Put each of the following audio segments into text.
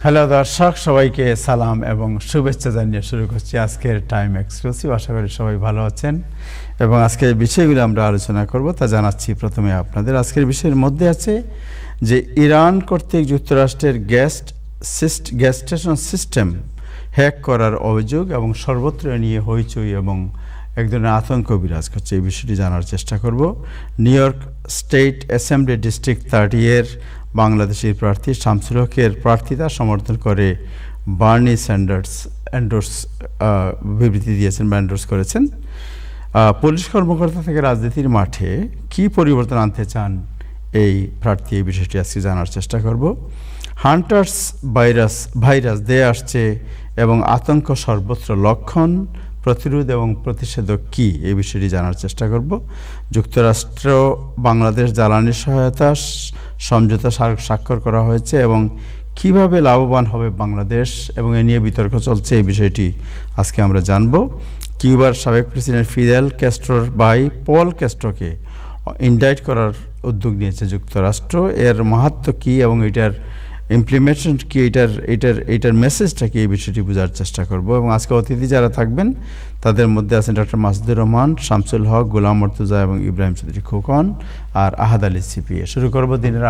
Hello দর্শক, সবাইকে সালাম এবং শুভেচ্ছা জানিয়ে শুরু করছি আজকের টাইম এক্সক্লুসিভ। আশা করি সবাই ভালো আছেন এবং আজকের বিষয়গুলো আমরা আলোচনা করব তা জানাচ্ছি প্রথমে আপনাদের। আজকের বিষয়ের মধ্যে আছে যে ইরান কর্তৃক যুক্তরাষ্ট্রের গ্যাস স্টেশন সিস্টেম হ্যাক করার অভিযোগ এবং সর্বত্র নিয়ে হইচই এবং এক ধরনের আতঙ্ক বিরাজ করছে। এই বিষয়টি জানার চেষ্টা করব। New York state assembly district 30 এর বাংলাদেশের প্রার্থী শামসুল হকের প্রার্থিতা সমর্থন করে বার্নি স্যান্ডার্স বিবৃতি দিয়েছেন বা এন্ডোর্স করেছেন। পুলিশ কর্মকর্তা থেকে রাজনীতির মাঠে কি পরিবর্তন আনতে চান এই প্রার্থী, এই বিষয়টি আজকে জানার চেষ্টা করব। হান্টার্স ভাইরাস দেয়ে আসছে এবং আতঙ্ক সর্বত্র, লক্ষণ, প্রতিরোধ এবং প্রতিষেধক কী, এই বিষয়টি জানার চেষ্টা করব। যুক্তরাষ্ট্র বাংলাদেশ জ্বালানি সহায়তা সমঝোতা স্বাক্ষর করা হয়েছে এবং কিভাবে লাভবান হবে বাংলাদেশ এবং এ নিয়ে বিতর্ক চলছে, এই বিষয়টি আজকে আমরা জানব। কিউবার সাবেক প্রেসিডেন্ট ফিদেল ক্যাস্ট্রোর ভাই পল ক্যাস্ট্রোকে ইনডাইট করার উদ্যোগ নিয়েছে যুক্তরাষ্ট্র। এর মাহাত্ম্য কী এবং এটার ইমপ্লিমেন্টেশন কি, এটার মেসেজটা কি, এই বিষয়টি বোঝার চেষ্টা করব। এবং আজকে অতিথি যারা থাকবেন তাদের মধ্যে আছেন ডক্টর মাসুদুর রহমান, শামসুল হক, গোলাম মর্তুজা এবং ইব্রাহিম চৌধুরী খোকন আর আহাদ আলী সিপিএ। শুরু করব দিনের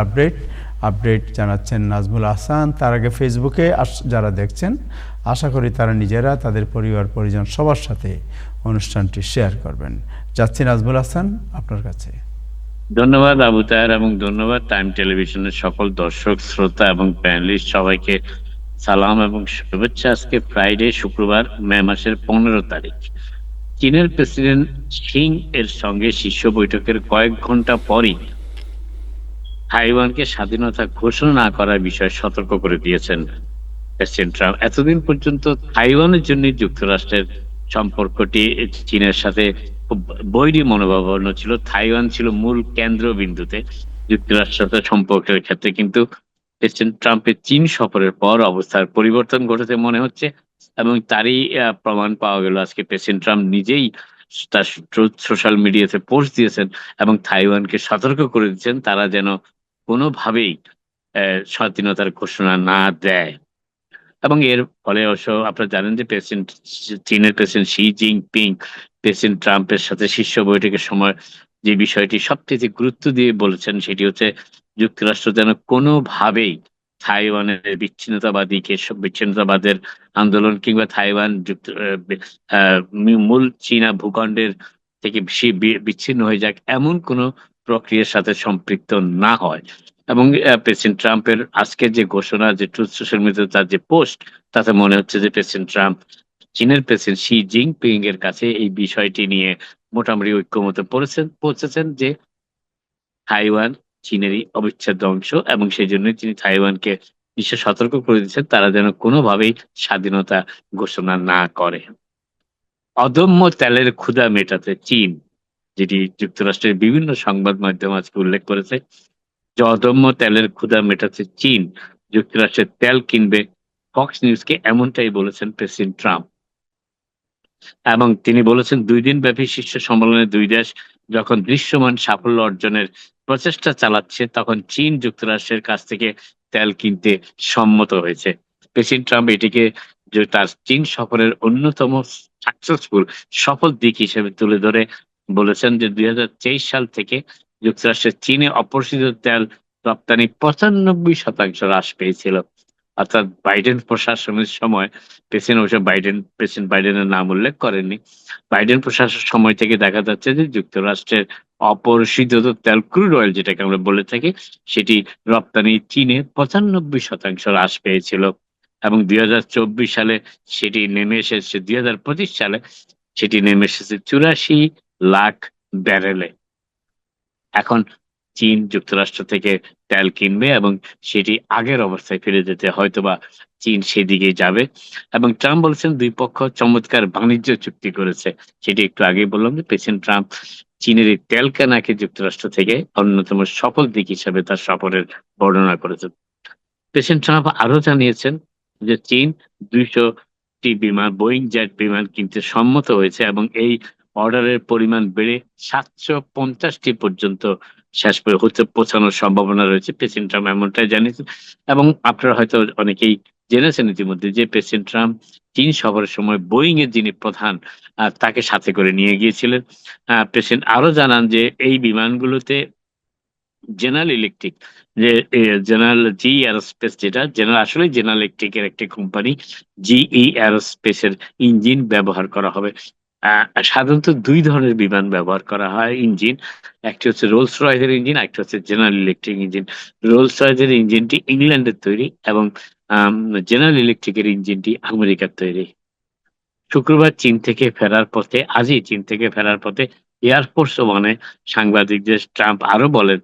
আপডেট জানাচ্ছেন নাজমুল আহসান। তার আগে ফেসবুকে যারা দেখছেন আশা করি তারা নিজেরা, তাদের পরিবার পরিজন সবার সাথে অনুষ্ঠানটি শেয়ার করবেন। যাচ্ছি নাজমুল আহসান, আপনার কাছে। ধন্যবাদ আবু তাহের এবং ধন্যবাদ টাইম টেলিভিশনের সকল দর্শক শ্রোতা এবং প্যানেলিস্ট সবাইকে সালাম এবং শুভেচ্ছা। আজকে ফ্রাইডে, শুক্রবার, মে মাসের 15 তারিখ। চীনের প্রেসিডেন্ট শিং এর সঙ্গে শীর্ষ বৈঠকের কয়েক ঘন্টা পরই তাইওয়ানকে স্বাধীনতা ঘোষণা না করার বিষয়ে সতর্ক করে দিয়েছেন প্রেসিডেন্ট ট্রাম্প। এতদিন পর্যন্ত তাইওয়ানের জন্য যুক্তরাষ্ট্রের সম্পর্কটি চীনের সাথে খুব বৈরী মনোভাবাপন্ন ছিল। তাইওয়ান ছিল মূল কেন্দ্রবিন্দুতে যুক্তরাষ্ট্রের সাথে সম্পর্কের ক্ষেত্রে, কিন্তু প্রেসিডেন্ট ট্রাম্পের চীন সফরের পর অবস্থার পরিবর্তন ঘটেছে মনে হচ্ছে এবং তারই প্রমাণ পাওয়া গেল আজকে। প্রেসিডেন্ট ট্রাম্প নিজেই তার সোশ্যাল মিডিয়াতে পোস্ট দিয়েছেন এবং তাইওয়ানকে সতর্ক করে দিচ্ছেন তারা যেন কোনোভাবেই স্বাধীনতার ঘোষণা না দেয়। এবং এর ফলে অবশ্য আপনারা জানেন যে চীনের প্রেসিডেন্ট শি জিনপিং প্রেসিডেন্ট ট্রাম্পের সাথে শীর্ষ বৈঠকের সময় যে বিষয়টি সবচেয়ে গুরুত্ব দিয়ে বলেছেন সেটি হচ্ছে যুক্তরাষ্ট্র যেন কোনোভাবেই তাইওয়ানের বিচ্ছিন্নতাবাদের আন্দোলন কিংবা তাইওয়ান মূল চীনা ভূখণ্ডের থেকে বিচ্ছিন্ন হয়ে যাক এমন কোনো প্রক্রিয়ার সাথে সম্পৃক্ত না হয়। এবং প্রেসিডেন্ট ট্রাম্পের আজকের যে ঘোষণা, যে ট্রুথ সোশ্যাল মিডিয়াতে তার যে পোস্ট, তাতে মনে হচ্ছে যে প্রেসিডেন্ট ট্রাম্প চীনের প্রেসিডেন্ট শি জিনপিং এর কাছে এই বিষয়টি নিয়ে মোটামুটি ঐক্যমতে পৌঁছেছেন যে তাইওয়ান চীনেরই অবিচ্ছেদ্য অংশ এবং সেই জন্য তিনি তাইওয়ানকে বিশ্ব সতর্ক করে দিচ্ছেন তারা যেন কোনোভাবেই স্বাধীনতা ঘোষণা না করে। অদম্য তেলের ক্ষুধা মেটাতে চীন, যেটি যুক্তরাষ্ট্রের বিভিন্ন সংবাদ মাধ্যম আজকে উল্লেখ করেছে, যে অদম্য তেলের ক্ষুধা মেটাতে চীন যুক্তরাষ্ট্রের তেল কিনবে। ফক্স নিউজকে এমনটাই বলেছেন প্রেসিডেন্ট ট্রাম্প এবং তিনি বলেছেন 2 দিন ব্যাপী শীর্ষ সম্মেলনে দুই দেশ যখন দৃশ্যমান সাফল্য অর্জনের প্রচেষ্টা চালাচ্ছে তখন চীন যুক্তরাষ্ট্রের কাছ থেকে তেল কিনতে সম্মত হয়েছে। প্রেসিডেন্ট ট্রাম্প এটিকে যে তার চীন সফরের অন্যতম সফল দিক হিসেবে তুলে ধরে বলেছেন যে 2023 সাল থেকে যুক্তরাষ্ট্রের চীনে অপরিশোধিত তেল রপ্তানি 95% হ্রাস পেয়েছিল। অর্থাৎ বাইডেন প্রশাসনের সময়, প্রেসিডেন্ট বাইডেনের নাম উল্লেখ করেননি, বাইডেন প্রশাসনের সময় থেকে দেখা যাচ্ছে যে যুক্তরাষ্ট্রের অপরিশোধিত তেল, ক্রুড অয়েল যেটাকে আমরা বলে থাকি, সেটি রপ্তানি চীনে 95% হ্রাস পেয়েছিল এবং 2024 সালে সেটি নেমে এসেছে, 2025 সালে সেটি নেমে এসেছে 84 লাখ ব্যারেলে। এখন চীন যুক্তরাষ্ট্র থেকে তেল কিনবে এবং সেটি আগের অবস্থায় ফিরে যেতে হয়তোবা চীন সেদিকেই যাবে। এবং ট্রাম্প বলছেন দুই পক্ষ চমৎকার বাণিজ্য চুক্তি করেছে। সেটি একটু আগেই বললাম যে প্রেসিডেন্ট ট্রাম্প চীনের এই তেল কেনাকে যুক্তরাষ্ট্র থেকে অন্যতম সফল দিক হিসেবে তার সফরের বর্ণনা করেছেন। প্রেসিডেন্ট ট্রাম্প আরো জানিয়েছেন যে চীন 200টি বিমান, বোয়িং জেট বিমান কিনতে সম্মত হয়েছে এবং এই অর্ডারের পরিমাণ বেড়ে 750টি পর্যন্ত শেষ হতে পৌঁছানোর সম্ভাবনা রয়েছে। প্রেসিডেন্ট ট্রাম্প এমনটাই জানিয়েছেন এবং আপনারা হয়তো অনেকেই জেনেছেন ইতিমধ্যে যে প্রেসিডেন্ট ট্রাম্প চীন সফরের সময় বোয়িং এর যিনি প্রধান তাকে সাথে করে নিয়ে গিয়েছিলেন। প্রেসিডেন্ট আরো জানান যে এই বিমানগুলোতে জেনারেল ইলেকট্রিক যে জেনারেল জি এরোস্পেস, যেটা জেনারেল আসলে জেনারেল ইলেকট্রিকের একটি কোম্পানি, জিই এরোস্পেসের ইঞ্জিন ব্যবহার করা হবে। সাধারণত দুই ধরনের বিমান ব্যবহার করা হয় ইঞ্জিন, একটি হচ্ছে রোলস রয়েসের ইঞ্জিন, একটি হচ্ছে জেনারেল ইলেকট্রিক ইঞ্জিন। রোলস রয়েসের ইঞ্জিনটি ইংল্যান্ডের তৈরি এবং জেনারেল ইলেকট্রিকের ইঞ্জিনটি আমেরিকার তৈরি। শুক্রবার আজই চীন থেকে ফেরার পথে এয়ারফোর্স ওয়ানে সাংবাদিকদের ট্রাম্প আরো বলেন,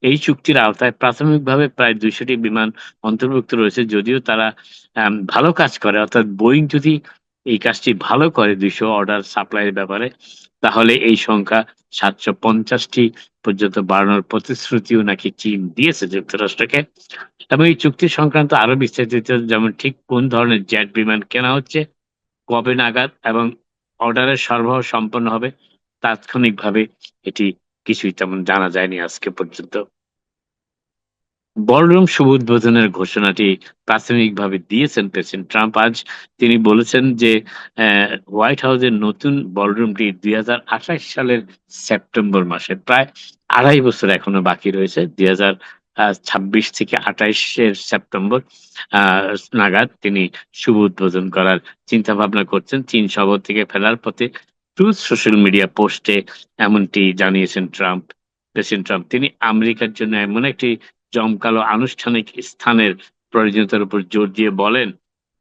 এই চুক্তির আওতায় প্রাথমিকভাবে প্রায় ২০০টি বিমান অন্তর্ভুক্ত রয়েছে। যদিও তারা ভালো কাজ করে, অর্থাৎ বোয়িং যদি এই কাজটি ভালো করে ২০০ অর্ডার সাপ্লাইয়ের ব্যাপারে, তাহলে এই সংখ্যা ৭৫০টি পর্যন্ত বাড়ানোর প্রতিশ্রুতিও নাকি চীন দিয়েছে যুক্তরাষ্ট্রকে। এবং এই চুক্তি সংক্রান্ত আরো বিস্তারিত, যেমন ঠিক কোন ধরনের জেট বিমান কেনা হচ্ছে, কবে নাগাদ এবং অর্ডারের সরবরাহ সম্পন্ন হবে, তাৎক্ষণিকভাবে এটি কিছুই তেমন জানা যায়নি আজকে পর্যন্ত। বলরুম শুভ উদ্বোধনের ঘোষণাটি প্রাথমিকভাবে দিয়েছেন প্রেসিডেন্ট ট্রাম্প আজ। তিনি বলেছেন যে হোয়াইট হাউসের নতুন বলরুমটি ২০২৮ সালের সেপ্টেম্বর মাসে, প্রায় ২.৫ বছর এখনো বাকি রয়েছে, ২০২৬ থেকে ২৮ সেপ্টেম্বর নাগাদ তিনি শুভ উদ্বোধন করার চিন্তা ভাবনা করছেন। চীন সফর থেকে ফেরার পথে ট্রুথ সোশ্যাল মিডিয়া পোস্টে এমনটি জানিয়েছেন প্রেসিডেন্ট ট্রাম্প। তিনি আমেরিকার জন্য এমন একটি জমকালো আনুষ্ঠানিক স্থানের প্রয়োজনীয়তার উপর জোর দিয়ে বলেন,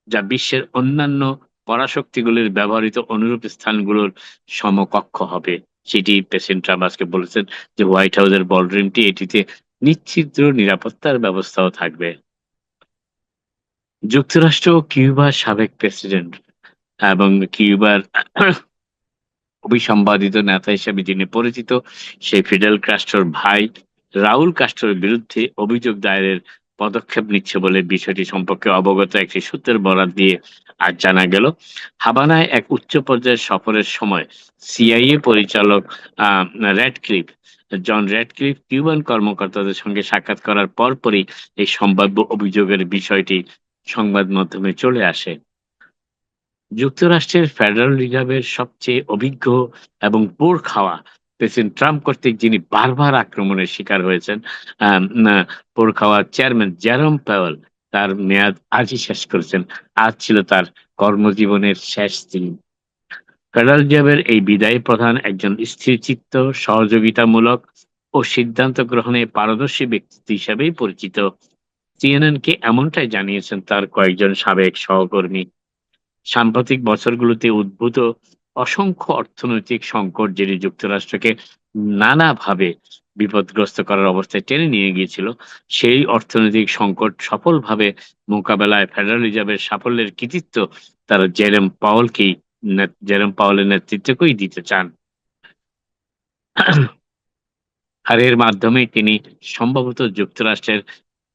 যা বিশ্বের অন্যান্য পরাশক্তিগুলির ব্যবহৃত অনুরূপ স্থানগুলোর সমকক্ষ হবে। সেটি প্রেসিডেন্ট ট্রাম্প আজকে বলেছেন যে হোয়াইট হাউসের বলরুমটি, এটিতে নিশ্চিদ্র নিরাপত্তার ব্যবস্থাও থাকবে। যুক্তরাষ্ট্র ও কিউবার সাবেক প্রেসিডেন্ট এবং কিউবার অবিসম্বাদিত নেতা হিসেবে যিনি পরিচিত, সেই ফিডেল কাস্ট্রোর ভাই রাউল কাস্ট্রোর বিরুদ্ধে অভিযোগ দায়েরের পদক্ষেপ নিচ্ছে বলে বিষয়টি সম্পর্কে অবগত একটি সূত্রের বরাত দিয়ে আজ জানা গেল। হাভানায় এক উচ্চ পর্যায়ের সফরের সময় সিআইএ পরিচালক আহ জন র্যাডক্লিফ কিউবান কর্মকর্তাদের সঙ্গে সাক্ষাৎ করার পরপরই এই সম্ভাব্য অভিযোগের বিষয়টি সংবাদ মাধ্যমে চলে আসে। যুক্তরাষ্ট্রের ফেডারেল রিজার্ভের সবচেয়ে অভিজ্ঞ এবং পোড় খাওয়া প্রেসিডেন্ট ট্রাম্প কর্তৃক যিনি বারবার আক্রমণের শিকার হয়েছেন, পোড় খাওয়া চেয়ারম্যান জেরোম পাওয়েল, তার মেয়াদ আজই শেষ করেছেন। আজ ছিল তার কর্মজীবনের শেষ দিন। ফেডারেল রিজার্ভের এই বিদায়ী প্রধান একজন স্থিরচিত্ত, সহযোগিতামূলক ও সিদ্ধান্ত গ্রহণে পারদর্শী ব্যক্তিত্ব হিসেবেই পরিচিত। সিএনএন-কে এমনটাই জানিয়েছেন তার কয়েকজন সাবেক সহকর্মী। সাম্প্রতিক বছরগুলোতে উদ্ভূত অসংখ্য অর্থনৈতিক সংকট, যেটি যুক্তরাষ্ট্রকে নানাভাবে বিপদগ্রস্ত করার অবস্থায় টেনে নিয়ে গিয়েছিল, সেই অর্থনৈতিক সংকট সফলভাবে মোকাবেলায় ফেডারেল রিজার্ভের সাফল্যের কৃতিত্ব তারা জেরোম পাওয়েলের নেতৃত্বকেই দিতে চান। আর এর মাধ্যমেই তিনি সম্ভবত যুক্তরাষ্ট্রের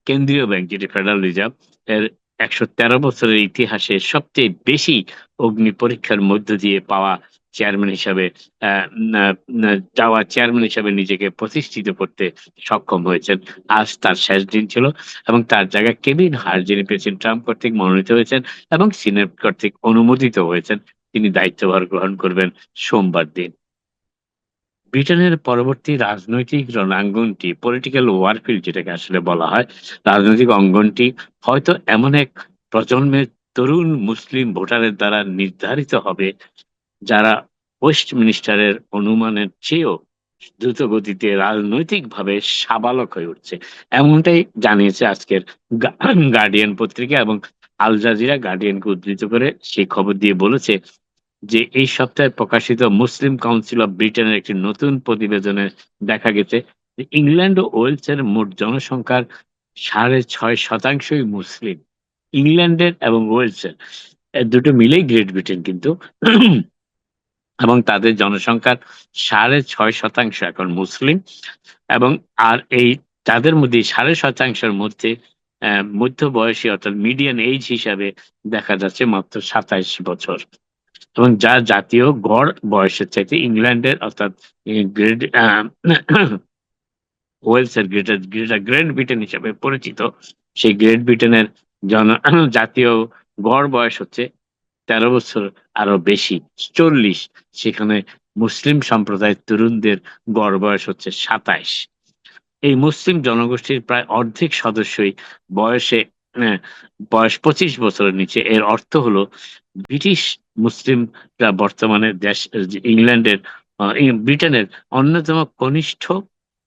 কেন্দ্রীয় ব্যাংক, যেটি ফেডারেল রিজার্ভ, এর ১১৩ বছরের ইতিহাসে সবচেয়ে বেশি অগ্নি পরীক্ষার মধ্য দিয়ে চেয়ারম্যান হিসাবে নিজেকে প্রতিষ্ঠিত করতে সক্ষম হয়েছেন। আজ তার শেষ দিন ছিল এবং তার জায়গায় কেভিন হার্ট, যিনি প্রেসিডেন্ট ট্রাম্প কর্তৃক মনোনীত হয়েছেন এবং সিনেট কর্তৃক অনুমোদিত হয়েছেন, তিনি দায়িত্বভার গ্রহণ করবেন সোমবার দিন। ব্রিটেনের পরবর্তী রাজনৈতিক রণাঙ্গনটি, পলিটিক্যাল ওয়ারফিল্ড যেটাকে আসলে বলা হয়, রাজনৈতিক অঙ্গনটি হয়তো এমন এক প্রজন্মের তরুণ মুসলিম ভোটারের দ্বারা নির্ধারিত হবে, যারা ওয়েস্টমিনিস্টারের অনুমানের চেয়েও দ্রুত গতিতে রাজনৈতিকভাবে সাবালক হয়ে উঠছে। এমনটাই জানিয়েছে আজকের গার্ডিয়ান পত্রিকা, এবং আল জাজিরা গার্ডিয়ানকে উদ্ধৃত করে সেই খবর দিয়ে বলেছে যে এই সপ্তাহে প্রকাশিত মুসলিম কাউন্সিল অফ ব্রিটেনের একটি নতুন প্রতিবেদনে দেখা গেছে যে ইংল্যান্ড ও ওয়েলসের মোট জনসংখ্যার ৬.৫% মুসলিম। ইংল্যান্ডের এবং ওয়েলসের দুটো মিলেই গ্রেট ব্রিটেন কিন্তু, এবং তাদের জনসংখ্যার ৬.৫% এখন মুসলিম। এবং আর এই তাদের মধ্যে ৬.৫%-এর মধ্যে মধ্য বয়সী, অর্থাৎ মিডিয়ান এইজ হিসাবে দেখা যাচ্ছে মাত্র ২৭ বছর, এবং যা জাতীয় গড় বয়সের চাইতে ইংল্যান্ডের, অর্থাৎ গ্রেট ওয়েলসের গ্রেট ব্রিটেন হিসাবে পরিচিত, সেই গ্রেট ব্রিটেনের জাতীয় গড় বয়স হচ্ছে 13 বছর আরো বেশি, 40। সেখানে মুসলিম সম্প্রদায়ের তরুণদের গড় বয়স হচ্ছে 27। এই মুসলিম জনগোষ্ঠীর প্রায় অর্ধেক সদস্যই বয়সে আহ, বয়স 25 বছরের নিচে। এর অর্থ হলো ব্রিটিশ মুসলিমরা বর্তমানে ইংল্যান্ডের ব্রিটেনের অন্যতম কনিষ্ঠ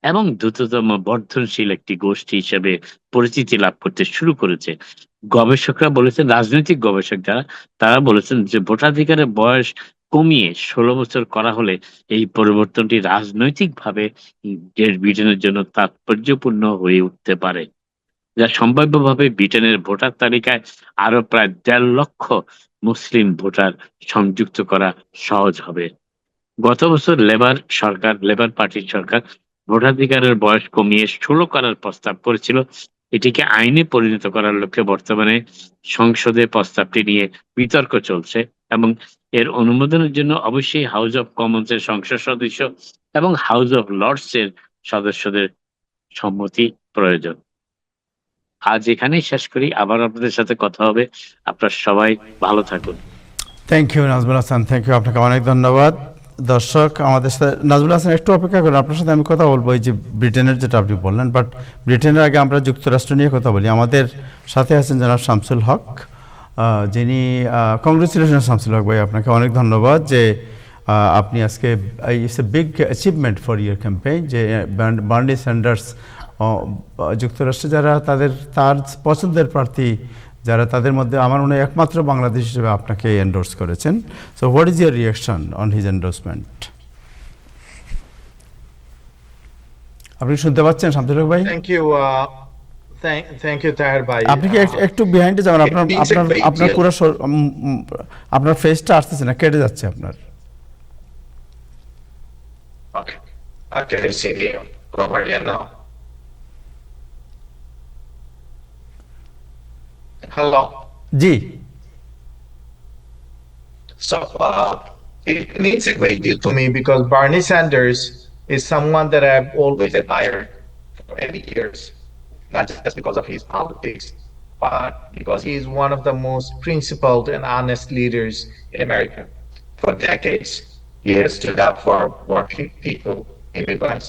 এবং দ্রুততম বর্ধনশীল একটি গোষ্ঠী হিসেবে পরিচিতি লাভ করতে শুরু করেছে। গবেষকরা বলেছেন, রাজনৈতিক গবেষক যারা, তারা বলেছেন যে ভোটাধিকারের বয়স কমিয়ে 16 বছর করা হলে এই পরিবর্তনটি রাজনৈতিকভাবে গ্রেট ব্রিটেনের জন্য তাৎপর্যপূর্ণ হয়ে উঠতে পারে, যা সম্ভাব্যভাবে ব্রিটেনের ভোটার তালিকায় আরো প্রায় 1.5 লক্ষ মুসলিম ভোটার সংযুক্ত করা সহজ হবে। গত বছর লেবার পার্টির সরকার ভোটাধিকারের বয়স কমিয়ে 16 করার প্রস্তাব করেছিল। এটিকে আইনে পরিণত করার লক্ষ্যে বর্তমানে সংসদে প্রস্তাবটি নিয়ে বিতর্ক চলছে এবং এর অনুমোদনের জন্য অবশ্যই হাউস অব কমন্সের সংসদ সদস্য এবং হাউস অব লর্ডস এর সদস্যদের সম্মতি প্রয়োজন। আজ এখানেই শেষ করি, আবার আপনাদের সাথে কথা হবে। আপনারা সবাই ভালো থাকুন। Thank you Nazmul Hasan, thank you, আপনাকে অনেক ধন্যবাদ। দর্শক, আমাদের সাথে নাজমুল হাসান একটু অপেক্ষা করুন, আপনার সাথে আমি কথা বলবো এই যে ব্রিটেনের যেটা আপনি বললেন, বাট ব্রিটেনের আগে আমরা যুক্তরাষ্ট্র নিয়ে কথা বলি। আমাদের সাথে আছেন জনাব শামসুল হক, যিনি কংগ্রেচুলেশন শামসুল হক ভাই, আপনাকে অনেক ধন্যবাদ যে আপনি আজকে it's a big achievement for your campaign, যে বার্নি স্যান্ডার্স যুক্তরাষ্ট্রে যারা তার পছন্দের প্রার্থী যারা, তাদের মধ্যে আমার মনে হয় একমাত্র বাংলাদেশ হিসেবে আপনাকে এন্ডোর্স করেছেন। So what is year reaction on his endorsement? আপনি শুনতে পাচ্ছেন শামসুল হক ভাই? Thank you, Tahir bhai. আপনি কি একটু বিহাইন্ডে যাবেন? আপনার পুরো আপনার ফেসটা আসতেছে না, কেটে যাচ্ছে আপনার। Okay. Okay, let's see you. Over here now. Hello. G, So, it means a great deal to me because Bernie Sanders is someone that I've always admired for many years, not just because of his politics, but because he is one of the most principled and honest leaders in America. For decades, he has stood up for working people, immigrants,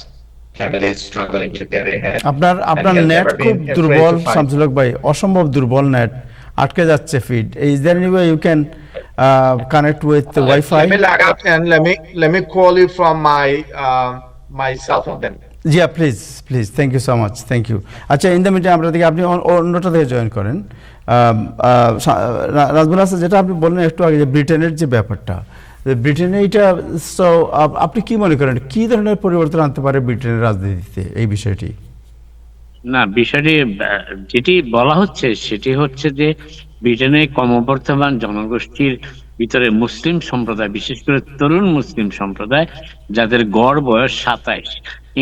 families struggling to get ahead. আপনার and he has net never খুব been afraid দুর্বল to fight. Shamsul Haque ভাই, অসম্ভব দুর্বল net, আটকে যাচ্ছে feed. Is there any way you can connect with wifi? Let me log out and let me call you from my cell phone then. জি please please, thank you so much, thank you. আচ্ছা, in the মিটে আমরা দেখি আপনি অন্যটা থেকে join করেন। নাজমুল হাসান, যেটা আপনি বললেন একটু আগে যে ব্রিটেনের যে ব্যাপারটা, ব্রিটেনে এইটা, সো আপনি কি মনে করেন কি ধরনের পরিবর্তন আনতে পারে ব্রিটেনের রাজনীতিতে এই বিষয়টি? না, বিষয়টি যেটি বলা হচ্ছে সেটি হচ্ছে যে ব্রিটেনের ক্রমবর্ধমান জনগোষ্ঠীর ভিতরে মুসলিম সম্প্রদায়, বিশেষ করে তরুণ মুসলিম সম্প্রদায়, যাদের গড় বয়স 27।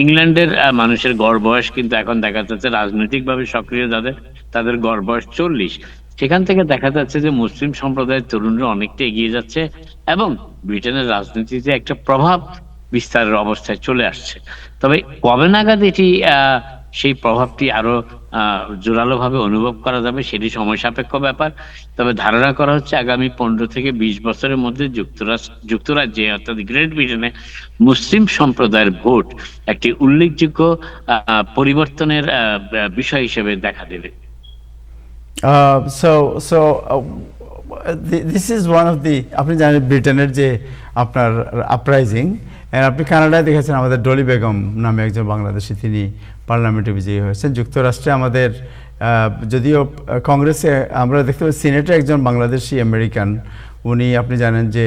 ইংল্যান্ডের মানুষের গড় বয়স কিন্তু এখন দেখা যাচ্ছে রাজনৈতিকভাবে সক্রিয় যাদের, তাদের গড় বয়স 40। সেখান থেকে দেখা যাচ্ছে যে মুসলিম সম্প্রদায়ের তরুণরা অনেকটা এগিয়ে যাচ্ছে এবং ব্রিটেনের রাজনীতিতে একটা প্রভাব বিস্তারের অবস্থায় চলে আসছে। তবে কবে নাগাদ এটি সেই প্রভাবটি আরো জোরালো ভাবে অনুভব করা যাবে সেটি সময় সাপেক্ষ ব্যাপার। তবে ধারণা করা হচ্ছে আগামী 15 থেকে 20 বছরের মধ্যে যুক্তরাজ্যে অর্থাৎ গ্রেট ব্রিটেনে মুসলিম সম্প্রদায়ের ভোট একটি উল্লেখযোগ্য পরিবর্তনের বিষয় হিসেবে দেখা দেবে। This is one of the, আপনি জানেন ব্রিটেনের যে আপনার আপরাইজিং, আপনি কানাডায় দেখেছেন আমাদের ডলি বেগম নামে একজন বাংলাদেশি, তিনি পার্লামেন্টে বিজয়ী হয়েছেন। যুক্তরাষ্ট্রে আমাদের যদিও কংগ্রেসে আমরা দেখতে পাই সিনেটে একজন বাংলাদেশি আমেরিকান, উনি আপনি জানেন যে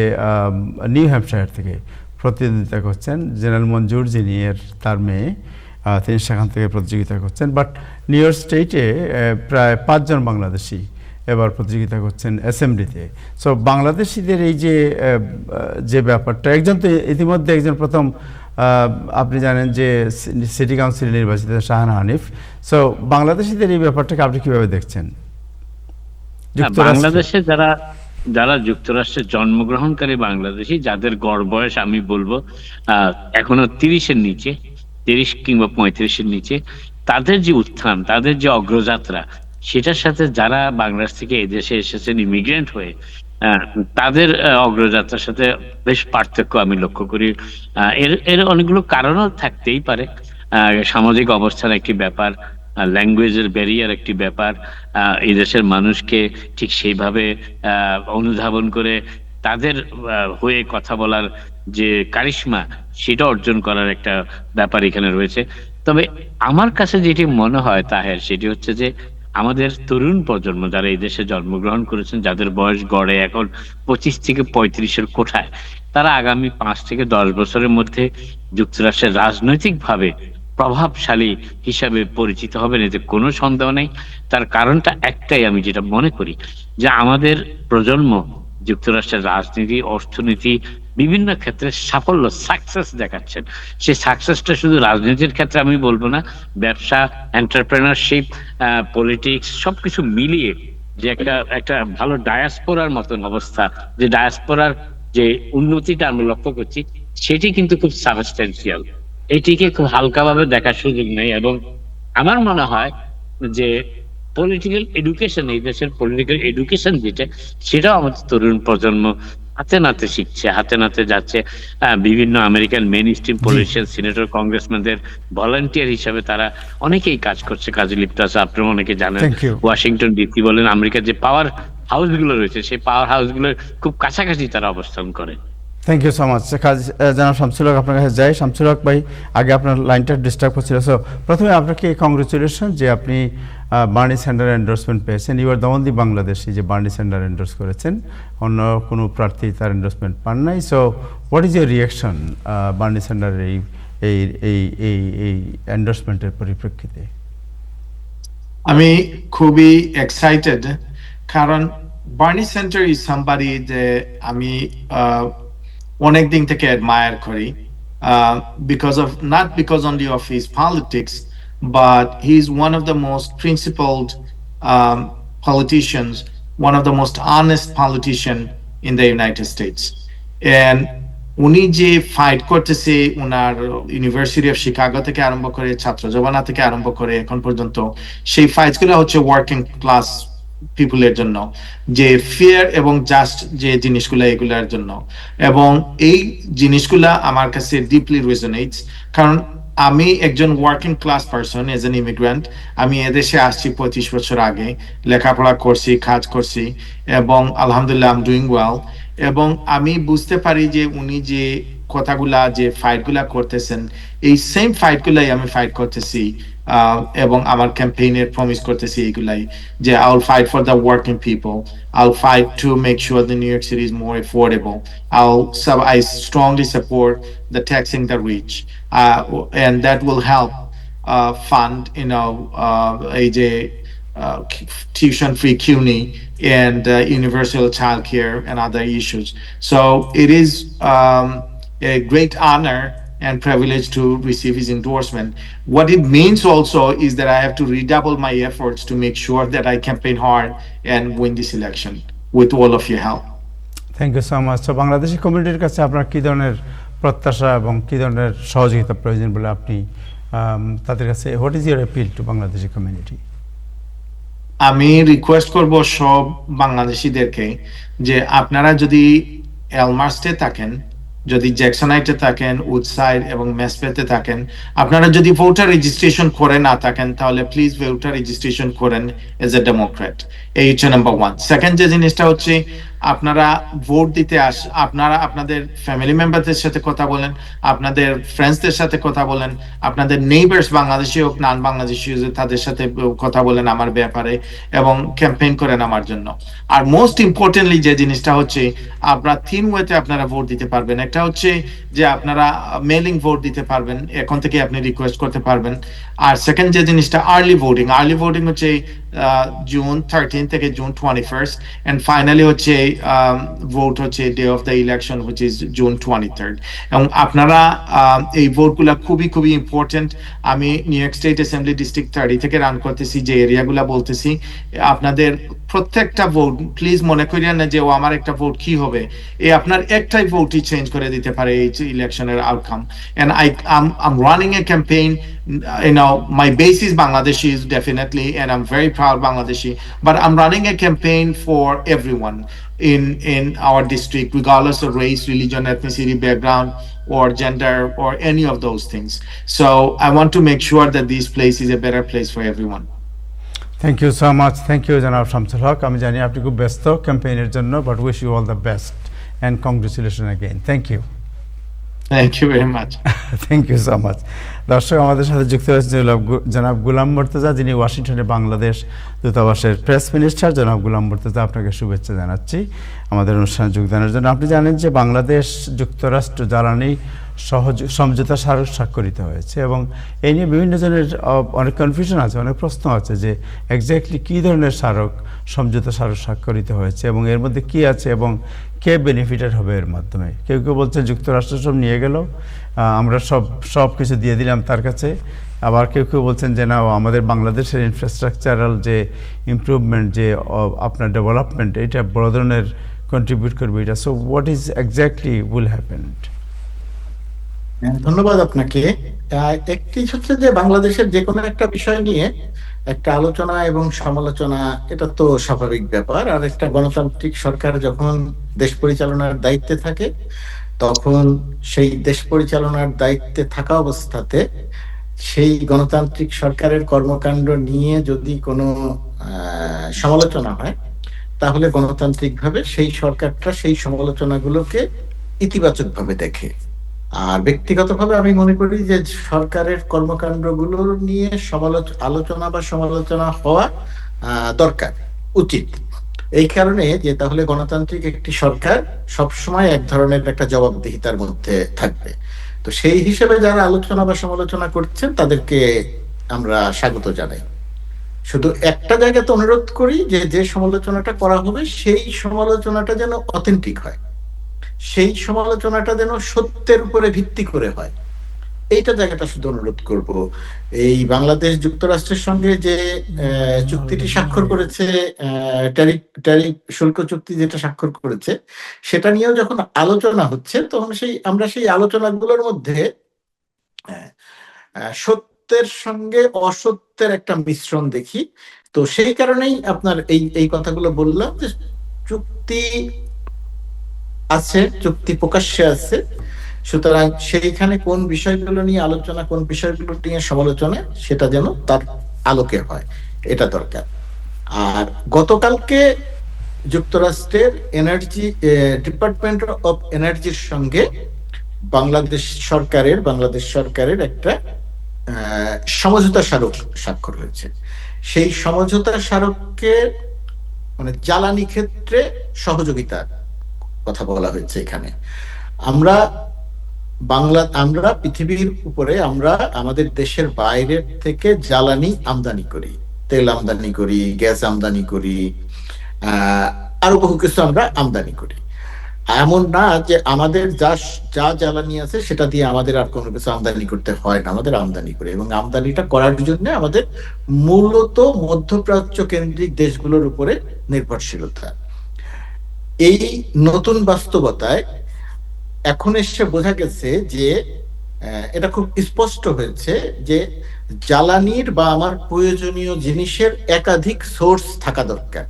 নিউ হ্যাম্পশায়ার থেকে প্রতিদ্বন্দ্বিতা করছেন। জেনারেল মঞ্জুর যিনি তার মেয়ে, তিনি সেখান থেকে প্রতিযোগিতা করছেন। বাট নিউ ইয়র্ক স্টেটে প্রায় 5 জন বাংলাদেশি এবার প্রতিযোগিতা করছেন অ্যাসেম্বলিতে। সো বাংলাদেশিদের এই যে ব্যাপারটা, একজন তো ইতিমধ্যে একজন প্রথম আপনি জানেন যে সিটি কাউন্সিল নির্বাচিত শাহানা হানিফ। সো বাংলাদেশিদের এই ব্যাপারটাকে আপনি কিভাবে দেখছেন? বাংলাদেশে যারা যুক্তরাষ্ট্রে জন্মগ্রহণকারী বাংলাদেশি, যাদের গড় বয়স আমি বলবো এখনো 30-এর নিচে, 30 কিংবা 35-এর নিচে, তাদের যে উত্থান, তাদের যে অগ্রযাত্রা, সেটার সাথে যারা বাংলাদেশ থেকে এদেশে এসেছেন ইমিগ্রেন্ট হয়ে, আহ, তাদের অগ্রযাত্রার সাথে বেশ পার্থক্য আমি লক্ষ্য করি। এর এর অনেকগুলো কারণও থাকতেই পারে। সামাজিক অবস্থান একটি ব্যাপার, ল্যাঙ্গুয়েজের ব্যারিয়ার একটি ব্যাপার, এই দেশের মানুষকে ঠিক সেইভাবে অনুধাবন করে তাদের হয়ে কথা বলার যে কারিশমা, সেটা অর্জন করার একটা ব্যাপার এখানে রয়েছে। তবে আমার কাছে যেটি মনে হয় তাহের, সেটি হচ্ছে যে আমাদের তরুণ প্রজন্ম যারা এই দেশে জন্মগ্রহণ করেছেন, যাদের বয়স গড়ে এখন 25 থেকে 35-এর কোঠায়, তারা আগামী 5 থেকে 10 বছরের মধ্যে যুক্তরাষ্ট্রের রাজনৈতিকভাবে প্রভাবশালী হিসাবে পরিচিত হবেন, এতে কোনো সন্দেহ নেই। তার কারণটা একটাই, আমি যেটা মনে করি, যে আমাদের প্রজন্ম যুক্তরাষ্ট্রের রাজনীতি, অর্থনীতি, বিভিন্ন ক্ষেত্রে সাফল্য, সাকসেস দেখাচ্ছেন। সেই সাকসেসটা শুধু রাজনীতির ক্ষেত্রে আমি বলবো না, ব্যবসা, এন্টারপ্রেনারশিপ, পলিটিক্স সবকিছু মিলিয়ে যে একটা একটা ভালো ডায়াসপোরার মতন অবস্থা, যে ডায়াসপোরার যে উন্নতিটা আমরা লক্ষ্য করছি, সেটি কিন্তু খুব সাবস্টেন্সিয়াল। এটিকে খুব হালকাভাবে দেখার সুযোগ নেই। এবং আমার মনে হয় যে পলিটিক্যাল এডুকেশন, এই দেশের পলিটিক্যাল এডুকেশন যেটা, সেটাও আমাদের তরুণ প্রজন্ম হাতে নাতে শিখছে, হাতে নাতে যাচ্ছে। বিভিন্ন American main stream politician, senator, কংগ্রেসম্যানদের ভলান্টিয়ার হিসাবে তারা অনেকেই কাজ করছে, কাজে লিপ্ত আছে। আপনারা অনেকে জানেন, থ্যাংক ইউ। ওয়াশিংটন ডিসি বলেন, আমেরিকার যে পাওয়ার হাউস গুলো রয়েছে, সেই পাওয়ার হাউস গুলোর খুব কাছাকাছি তারা অবস্থান করে। Thank you so much. জানাব শামসুল হক, আপনার কাছে যাই। শামসুল হক ভাই, আগে আপনার লাইনটা ডিস্টার্ব হচ্ছিল, সো প্রথমে আপনাকে কংগ্রেচুলেশন যে আপনি বার্নি স্যান্ডার এন্ডোর্সমেন্ট পেয়েছেন। You are the only Bangladeshi যে বার্নি স্যান্ডার এন্ডোর্স করেছেন, অন্য কোনো প্রার্থী তার এন্ডোর্সমেন্ট পান নাই। So what is your reaction Bernie স্যান্ডারের এই এই এই এই এই এন্ডোর্সমেন্টের পরিপ্রেক্ষিতে? আমি খুবই এক্সাইটেড, কারণ বার্নি সেন্টার ইজ সামবাডি যে আমি অনেক দিন থেকে অ্যাডমায়ার করি, because of not because only of his politics, but he is one of the most principled politicians, one of the most honest politician in the United States. And উনি যে fight করতেছে, উনার ইউনিভার্সিটি অফ শিকাগো থেকে আরম্ভ করে, ছাত্র জবানা থেকে আরম্ভ করে এখন পর্যন্ত, সেই ফাইটস গুলো হচ্ছে ওয়ার্কিং ক্লাস পিপুলের জন্য, যে ফেয়ার এবং জাস্ট যে জিনিসগুলা, এগুলার জন্য। এবং এই জিনিসগুলা আমার কাছে ডিপলি রেজোনেটস, কারণ আমি একজন working class person, age N immigrant. আমি এদেশে আসছি 25 বছর আগে, লেখাপড়া করছি, কাজ করছি, এবং আলহামদুলিল্লাহ আই এম ডুইং ওয়েল। এবং আমি বুঝতে পারি যে উনি যে কথাগুলা, যে ফাইটগুলা করতেছেন, এই সেম ফাইটগুলাই আমি ফাইট করতেছি, এবং আমার ক্যাম্পেইনের প্রমিস করতেছি এইগুলাই, যে I will fight for the working people, I will fight to make sure the new York city is more affordable, I strongly support the taxing the rich, and that will help fund, এই যে tuition free CUNY and universal child care and other issues. So it is a great honor and privilege to receive his endorsement. What it means also is that I have to redouble my efforts to make sure that I campaign hard and win this election with all of your help. Thank you so much. তো বাংলাদেশি কমিউনিটির কাছে আপনার কী ধরনের প্রত্যাশা এবং কী ধরনের সহযোগিতা প্রয়োজন বলে আপনি তাদের কাছে, what is your appeal two Bangladeshi community? আমি রিকোয়েস্ট করব সব বাংলাদেশিদেরকে, যে আপনারা যদি এলমার্সটে থাকেন, যদি জ্যাকসনাইটে থাকেন, উডসাইড এবং মেসপেতে থাকেন, আপনারা যদি ভোটার রেজিস্ট্রেশন করে না থাকেন, তাহলে প্লিজ ভোটার রেজিস্ট্রেশন করেন এজ এ ডেমোক্রেট। এই হচ্ছে নাম্বার 1। সেকেন্ড যে জিনিসটা হচ্ছে, আপনারা ভোট দিতে আপনারা আপনাদের ফ্যামিলি মেম্বারদের সাথে কথা বলেন, আপনাদের ফ্রেন্ডসদের সাথে কথা বলেন, আপনাদের নেইবার্স বাংলাদেশি হোক নন বাংলাদেশি হোক, তাদের সাথে কথা বলেন আমার ব্যাপারে, এবং ক্যাম্পেইন করেন আমার জন্য। আর মোস্ট ইম্পর্টেন্টলি যে জিনিসটা হচ্ছে, আপনারা 3 ওয়েতে আপনারা ভোট দিতে পারবেন। একটা হচ্ছে যে আপনারা মেলিং ভোট দিতে পারবেন, এখন থেকে আপনি রিকোয়েস্ট করতে পারবেন। আর সেকেন্ড যে জিনিসটা, আর্লি ভোটিং হচ্ছে জুন 13 থেকে জুন 21, এন্ড ফাইনালি হচ্ছে ভোট হচ্ছে day of the election, which is June 23rd। এবং আপনারা এই ভোটগুলা খুবই খুবই ইম্পর্টেন্ট। আমি new York state assembly district 30 থেকে রান করতেছি, যে এরিয়াগুলা বলতেছি, আপনাদের প্রত্যেকটা ভোট প্লিজ মনে করিয়েন না যে ও আমার একটা ভোট কি হবে, এই আপনার একটাই ভোটই চেঞ্জ করে দিতে পারে এই ইলেকশনের outcome. And I'm running a campaign, my base is Bangladeshi definitely, and I'm very proud Bangladeshi, but I'm running a campaign for everyone in our district, regardless of race, religion, ethnicity, background, or gender, or any of those things. So I want to make sure that this place is a better place for everyone. Thank you so much, thank you জনাব শামসুল হক। আমি জানি আপনি খুব ব্যস্ত ক্যাম্পেইনের জন্য, but wish you all the best and congratulation again. Thank you. Thank you very much. Thank you so much. দর্শক, আমাদের সাথে যুক্ত হয়েছে জনাব গুলাম মুর্তজা, যিনি ওয়াশিংটনে বাংলাদেশ দূতাবাসের প্রেস মিনিস্টার। জনাব গুলাম মুর্তজা, আপনাকে শুভেচ্ছা জানাচ্ছি আমাদের অনুষ্ঠানে যোগদানের জন্য। আপনি জানেন যে বাংলাদেশ যুক্তরাষ্ট্র জ্বালানি সমঝোতা স্মারক স্বাক্ষরিত হয়েছে, এবং এই নিয়ে বিভিন্ন জনের অনেক কনফিউশন আছে, অনেক প্রশ্ন আছে যে এক্স্যাক্টলি কী ধরনের সমঝোতা স্মারক স্বাক্ষরিত হয়েছে এবং এর মধ্যে কি আছে এবং কে বেনিফিটেড হবে এর মাধ্যমে। কেউ কেউ বলছে যুক্তরাষ্ট্র সব নিয়ে গেল, আমরা সব কিছু দিয়ে দিলাম তার কাছে। আবার কেউ কেউ বলছেন যে না, আমাদের বাংলাদেশের ইনফ্রাস্ট্রাকচারাল যে ইমপ্রুভমেন্ট, যে আপনার ডেভেলপমেন্ট, এটা বড় ধরনের কন্ট্রিবিউট করবে এটা। So what is exactly will happen? ধন্যবাদ আপনাকে। একটি হচ্ছে যে বাংলাদেশের যে কোনো একটা বিষয় নিয়ে একটা আলোচনা এবং সমালোচনা, এটা তো স্বাভাবিক ব্যাপার। আর একটা গণতান্ত্রিক সরকার যখন দেশ পরিচালনার দায়িত্বে থাকে, তখন সেই দেশ পরিচালনার দায়িত্বে থাকা অবস্থাতে সেই গণতান্ত্রিক সরকারের কর্মকাণ্ড নিয়ে যদি কোনো সমালোচনা হয়, তাহলে গণতান্ত্রিকভাবে সেই সরকারটা সেই সমালোচনাগুলোকে ইতিবাচকভাবে দেখে। আর ব্যক্তিগতভাবে আমি মনে করি যে সরকারের কর্মকাণ্ডগুলোর নিয়ে আলোচনা বা সমালোচনা হওয়া দরকার, উচিত। এই কারণে যে তাহলে গণতান্ত্রিক একটি সরকার সবসময় এক ধরনের একটা জবাবদিহিতার মধ্যে থাকবে। তো সেই হিসেবে যারা আলোচনা বা সমালোচনা করছেন তাদেরকে আমরা স্বাগত জানাই। শুধু একটা জায়গাতে অনুরোধ করি যে যে সমালোচনাটা করা হবে সেই সমালোচনাটা যেন অথেন্টিক হয়, সেই সমালোচনাটা যেন সত্যের উপরে ভিত্তি করে হয়। এইটা জায়গাটা শুধু অনুরোধ করব। এই বাংলাদেশ যুক্তরাষ্ট্রের সঙ্গে যে চুক্তিটি স্বাক্ষর করেছে, ট্যারিফ শুল্ক চুক্তি যেটা স্বাক্ষর করেছে, সেটা নিয়েও যখন আলোচনা হচ্ছে, তখন আমরা সেই আলোচনাগুলোর মধ্যে সত্যের সঙ্গে অসত্যের একটা মিশ্রণ দেখি। তো সেই কারণেই আপনার এই কথাগুলো বললাম যে চুক্তি আছে, চুক্তি প্রকাশ্যে আছে, সুতরাং সেইখানে কোন বিষয়গুলো নিয়ে আলোচনা, কোন বিষয়গুলো নিয়ে সমালোচনা, সেটা যেন তার আলোকে হয়, এটা দরকার। আর গতকালকে যুক্তরাষ্ট্রের ডিপার্টমেন্ট অফ এনার্জির সঙ্গে বাংলাদেশ সরকারের একটা সমঝোতা স্মারক স্বাক্ষর হয়েছে। সেই সমঝোতা স্মারককে মানে জ্বালানি ক্ষেত্রে সহযোগিতার কথা বলা হয়েছে। এখানে আমরা পৃথিবীর উপরে আমরা আমাদের দেশের বাইরের থেকে জ্বালানি আমদানি করি, তেল আমদানি করি, গ্যাস আমদানি করি, আরো বহু কিছু আমরা আমদানি করি। এমন না যে আমাদের যা জ্বালানি আছে সেটা দিয়ে আমাদের আর কোনো কিছু আমদানি করতে হয় না, আমাদের আমদানি করি। এবং আমদানিটা করার জন্য আমাদের মূলত মধ্যপ্রাচ্য কেন্দ্রিক দেশগুলোর উপরে নির্ভরশীলতা। এই নতুন বাস্তবতায় এখন এসে বোঝা গেছে যে এটা খুব স্পষ্ট হয়েছে যে জ্বালানির বা আমার প্রয়োজনীয় জিনিসের একাধিক সোর্স থাকা দরকার।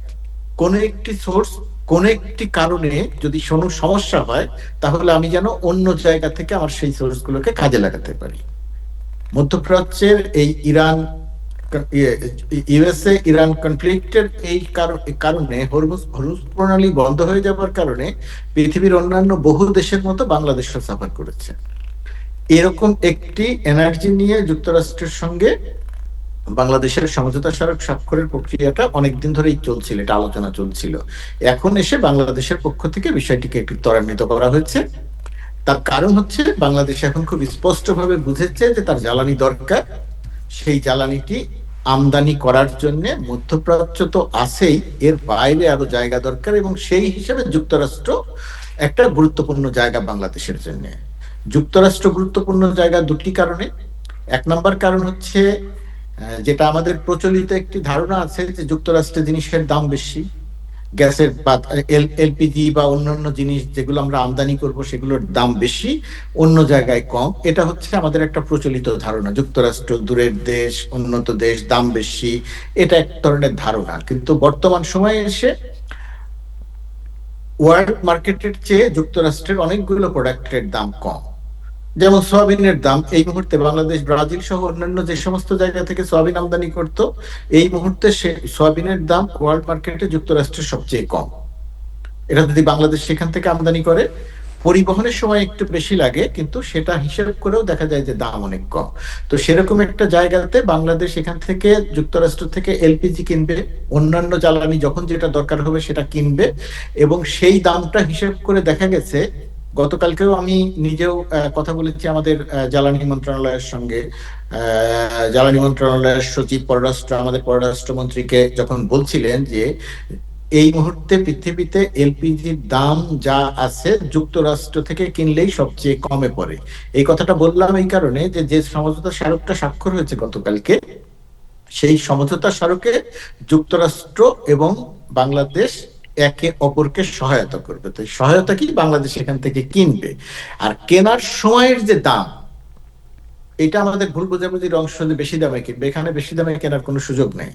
কোন একটি সোর্স কোন একটি কারণে যদি কোনো সমস্যা হয়, তাহলে আমি যেন অন্য জায়গা থেকে আমার সেই সোর্সগুলোকে কাজে লাগাতে পারি। মধ্যপ্রাচ্যের এই ইউএসএ ইরান কনফ্লিক্টের এই কারণে হরমুজ প্রণালী বন্ধ হয়ে যাওয়ার কারণে পৃথিবীর অন্যান্য বহু দেশের মতো বাংলাদেশও সাফার করেছে। এরকম একটি এনার্জি নিয়ে যুক্তরাষ্ট্রের সঙ্গে বাংলাদেশের সমঝোতা স্মারক স্বাক্ষরের প্রক্রিয়াটা অনেকদিন ধরেই চলছিল, এটা আলোচনা চলছিল। এখন এসে বাংলাদেশের পক্ষ থেকে বিষয়টিকে একটু ত্বরান্বিত করা হয়েছে। তার কারণ হচ্ছে বাংলাদেশ এখন খুব স্পষ্টভাবে বুঝেছে যে তার জ্বালানি দরকার। সেই জ্বালানিটি আমদানি করার জন্য মধ্যপ্রাচ্য তো আছেই, এর বাইরে আরো জায়গা দরকার, এবং সেই হিসেবে যুক্তরাষ্ট্র একটা গুরুত্বপূর্ণ জায়গা বাংলাদেশের জন্য। যুক্তরাষ্ট্র গুরুত্বপূর্ণ জায়গা দুটি কারণে। এক নম্বর কারণ হচ্ছে যেটা আমাদের প্রচলিত একটি ধারণা আছে যে যুক্তরাষ্ট্রে জিনিসের দাম বেশি, গ্যাসের বা এলপিজি বা অন্যান্য জিনিস যেগুলো আমরা আমদানি করব সেগুলোর দাম বেশি, অন্য জায়গায় কম। এটা হচ্ছে আমাদের একটা প্রচলিত ধারণা, যুক্তরাষ্ট্র দূরের দেশ, উন্নত দেশ, দাম বেশি, এটা এক ধরনের ধারণা। কিন্তু বর্তমান সময়ে এসে ওয়ার্ল্ড মার্কেটের চেয়ে যুক্তরাষ্ট্রের অনেকগুলো প্রোডাক্টের দাম কম। যেমন সয়াবিনের দাম এই মুহূর্তে বাংলাদেশ, ব্রাজিল সহ অন্যান্য যে সমস্ত জায়গা থেকে সয়াবিন আমদানি করত, এই মুহূর্তে সে সয়াবিনের দাম ওয়ার্ল্ড মার্কেটে যুক্তরাষ্ট্রের সবচেয়ে কম। এটা যদি বাংলাদেশ সেখান থেকে আমদানি করে, পরিবহনের সময় একটু বেশি লাগে, কিন্তু সেটা হিসেব করেও দেখা যায় যে দাম অনেক কম। তো সেরকম একটা জায়গাতে বাংলাদেশ এখান থেকে যুক্তরাষ্ট্র থেকে এলপিজি কিনবে, অন্যান্য জ্বালানি যখন যেটা দরকার হবে সেটা কিনবে, এবং সেই দামটা হিসেব করে দেখা গেছে, গতকালকেও আমি নিজেও কথা বলেছি আমাদের জ্বালানি মন্ত্রণালয়ের সঙ্গে। জ্বালানি মন্ত্রণালয়ের সচিব আমাদের পররাষ্ট্রমন্ত্রীকে যখন বলছিলেন যে এই মুহূর্তে পৃথিবীতে এলপিজির দাম যা আছে যুক্তরাষ্ট্র থেকে কিনলেই সবচেয়ে কমে পড়ে। এই কথাটা বললাম এই কারণে যে যে সমঝোতা স্মারকটা স্বাক্ষর হয়েছে গতকালকে, সেই সমঝোতা স্মারকে যুক্তরাষ্ট্র এবং বাংলাদেশ একে অপরকে সহায়তা করবে। তো সহায়তা কি, বাংলাদেশ এখান থেকে কিনবে। আর কেনার সময়ের যে দাম, এটা আমাদের ভুল বোঝাবুঝির অংশ, যে বেশি দামে কিনবে, এখানে বেশি দামে কেনার কোনো সুযোগ নেই।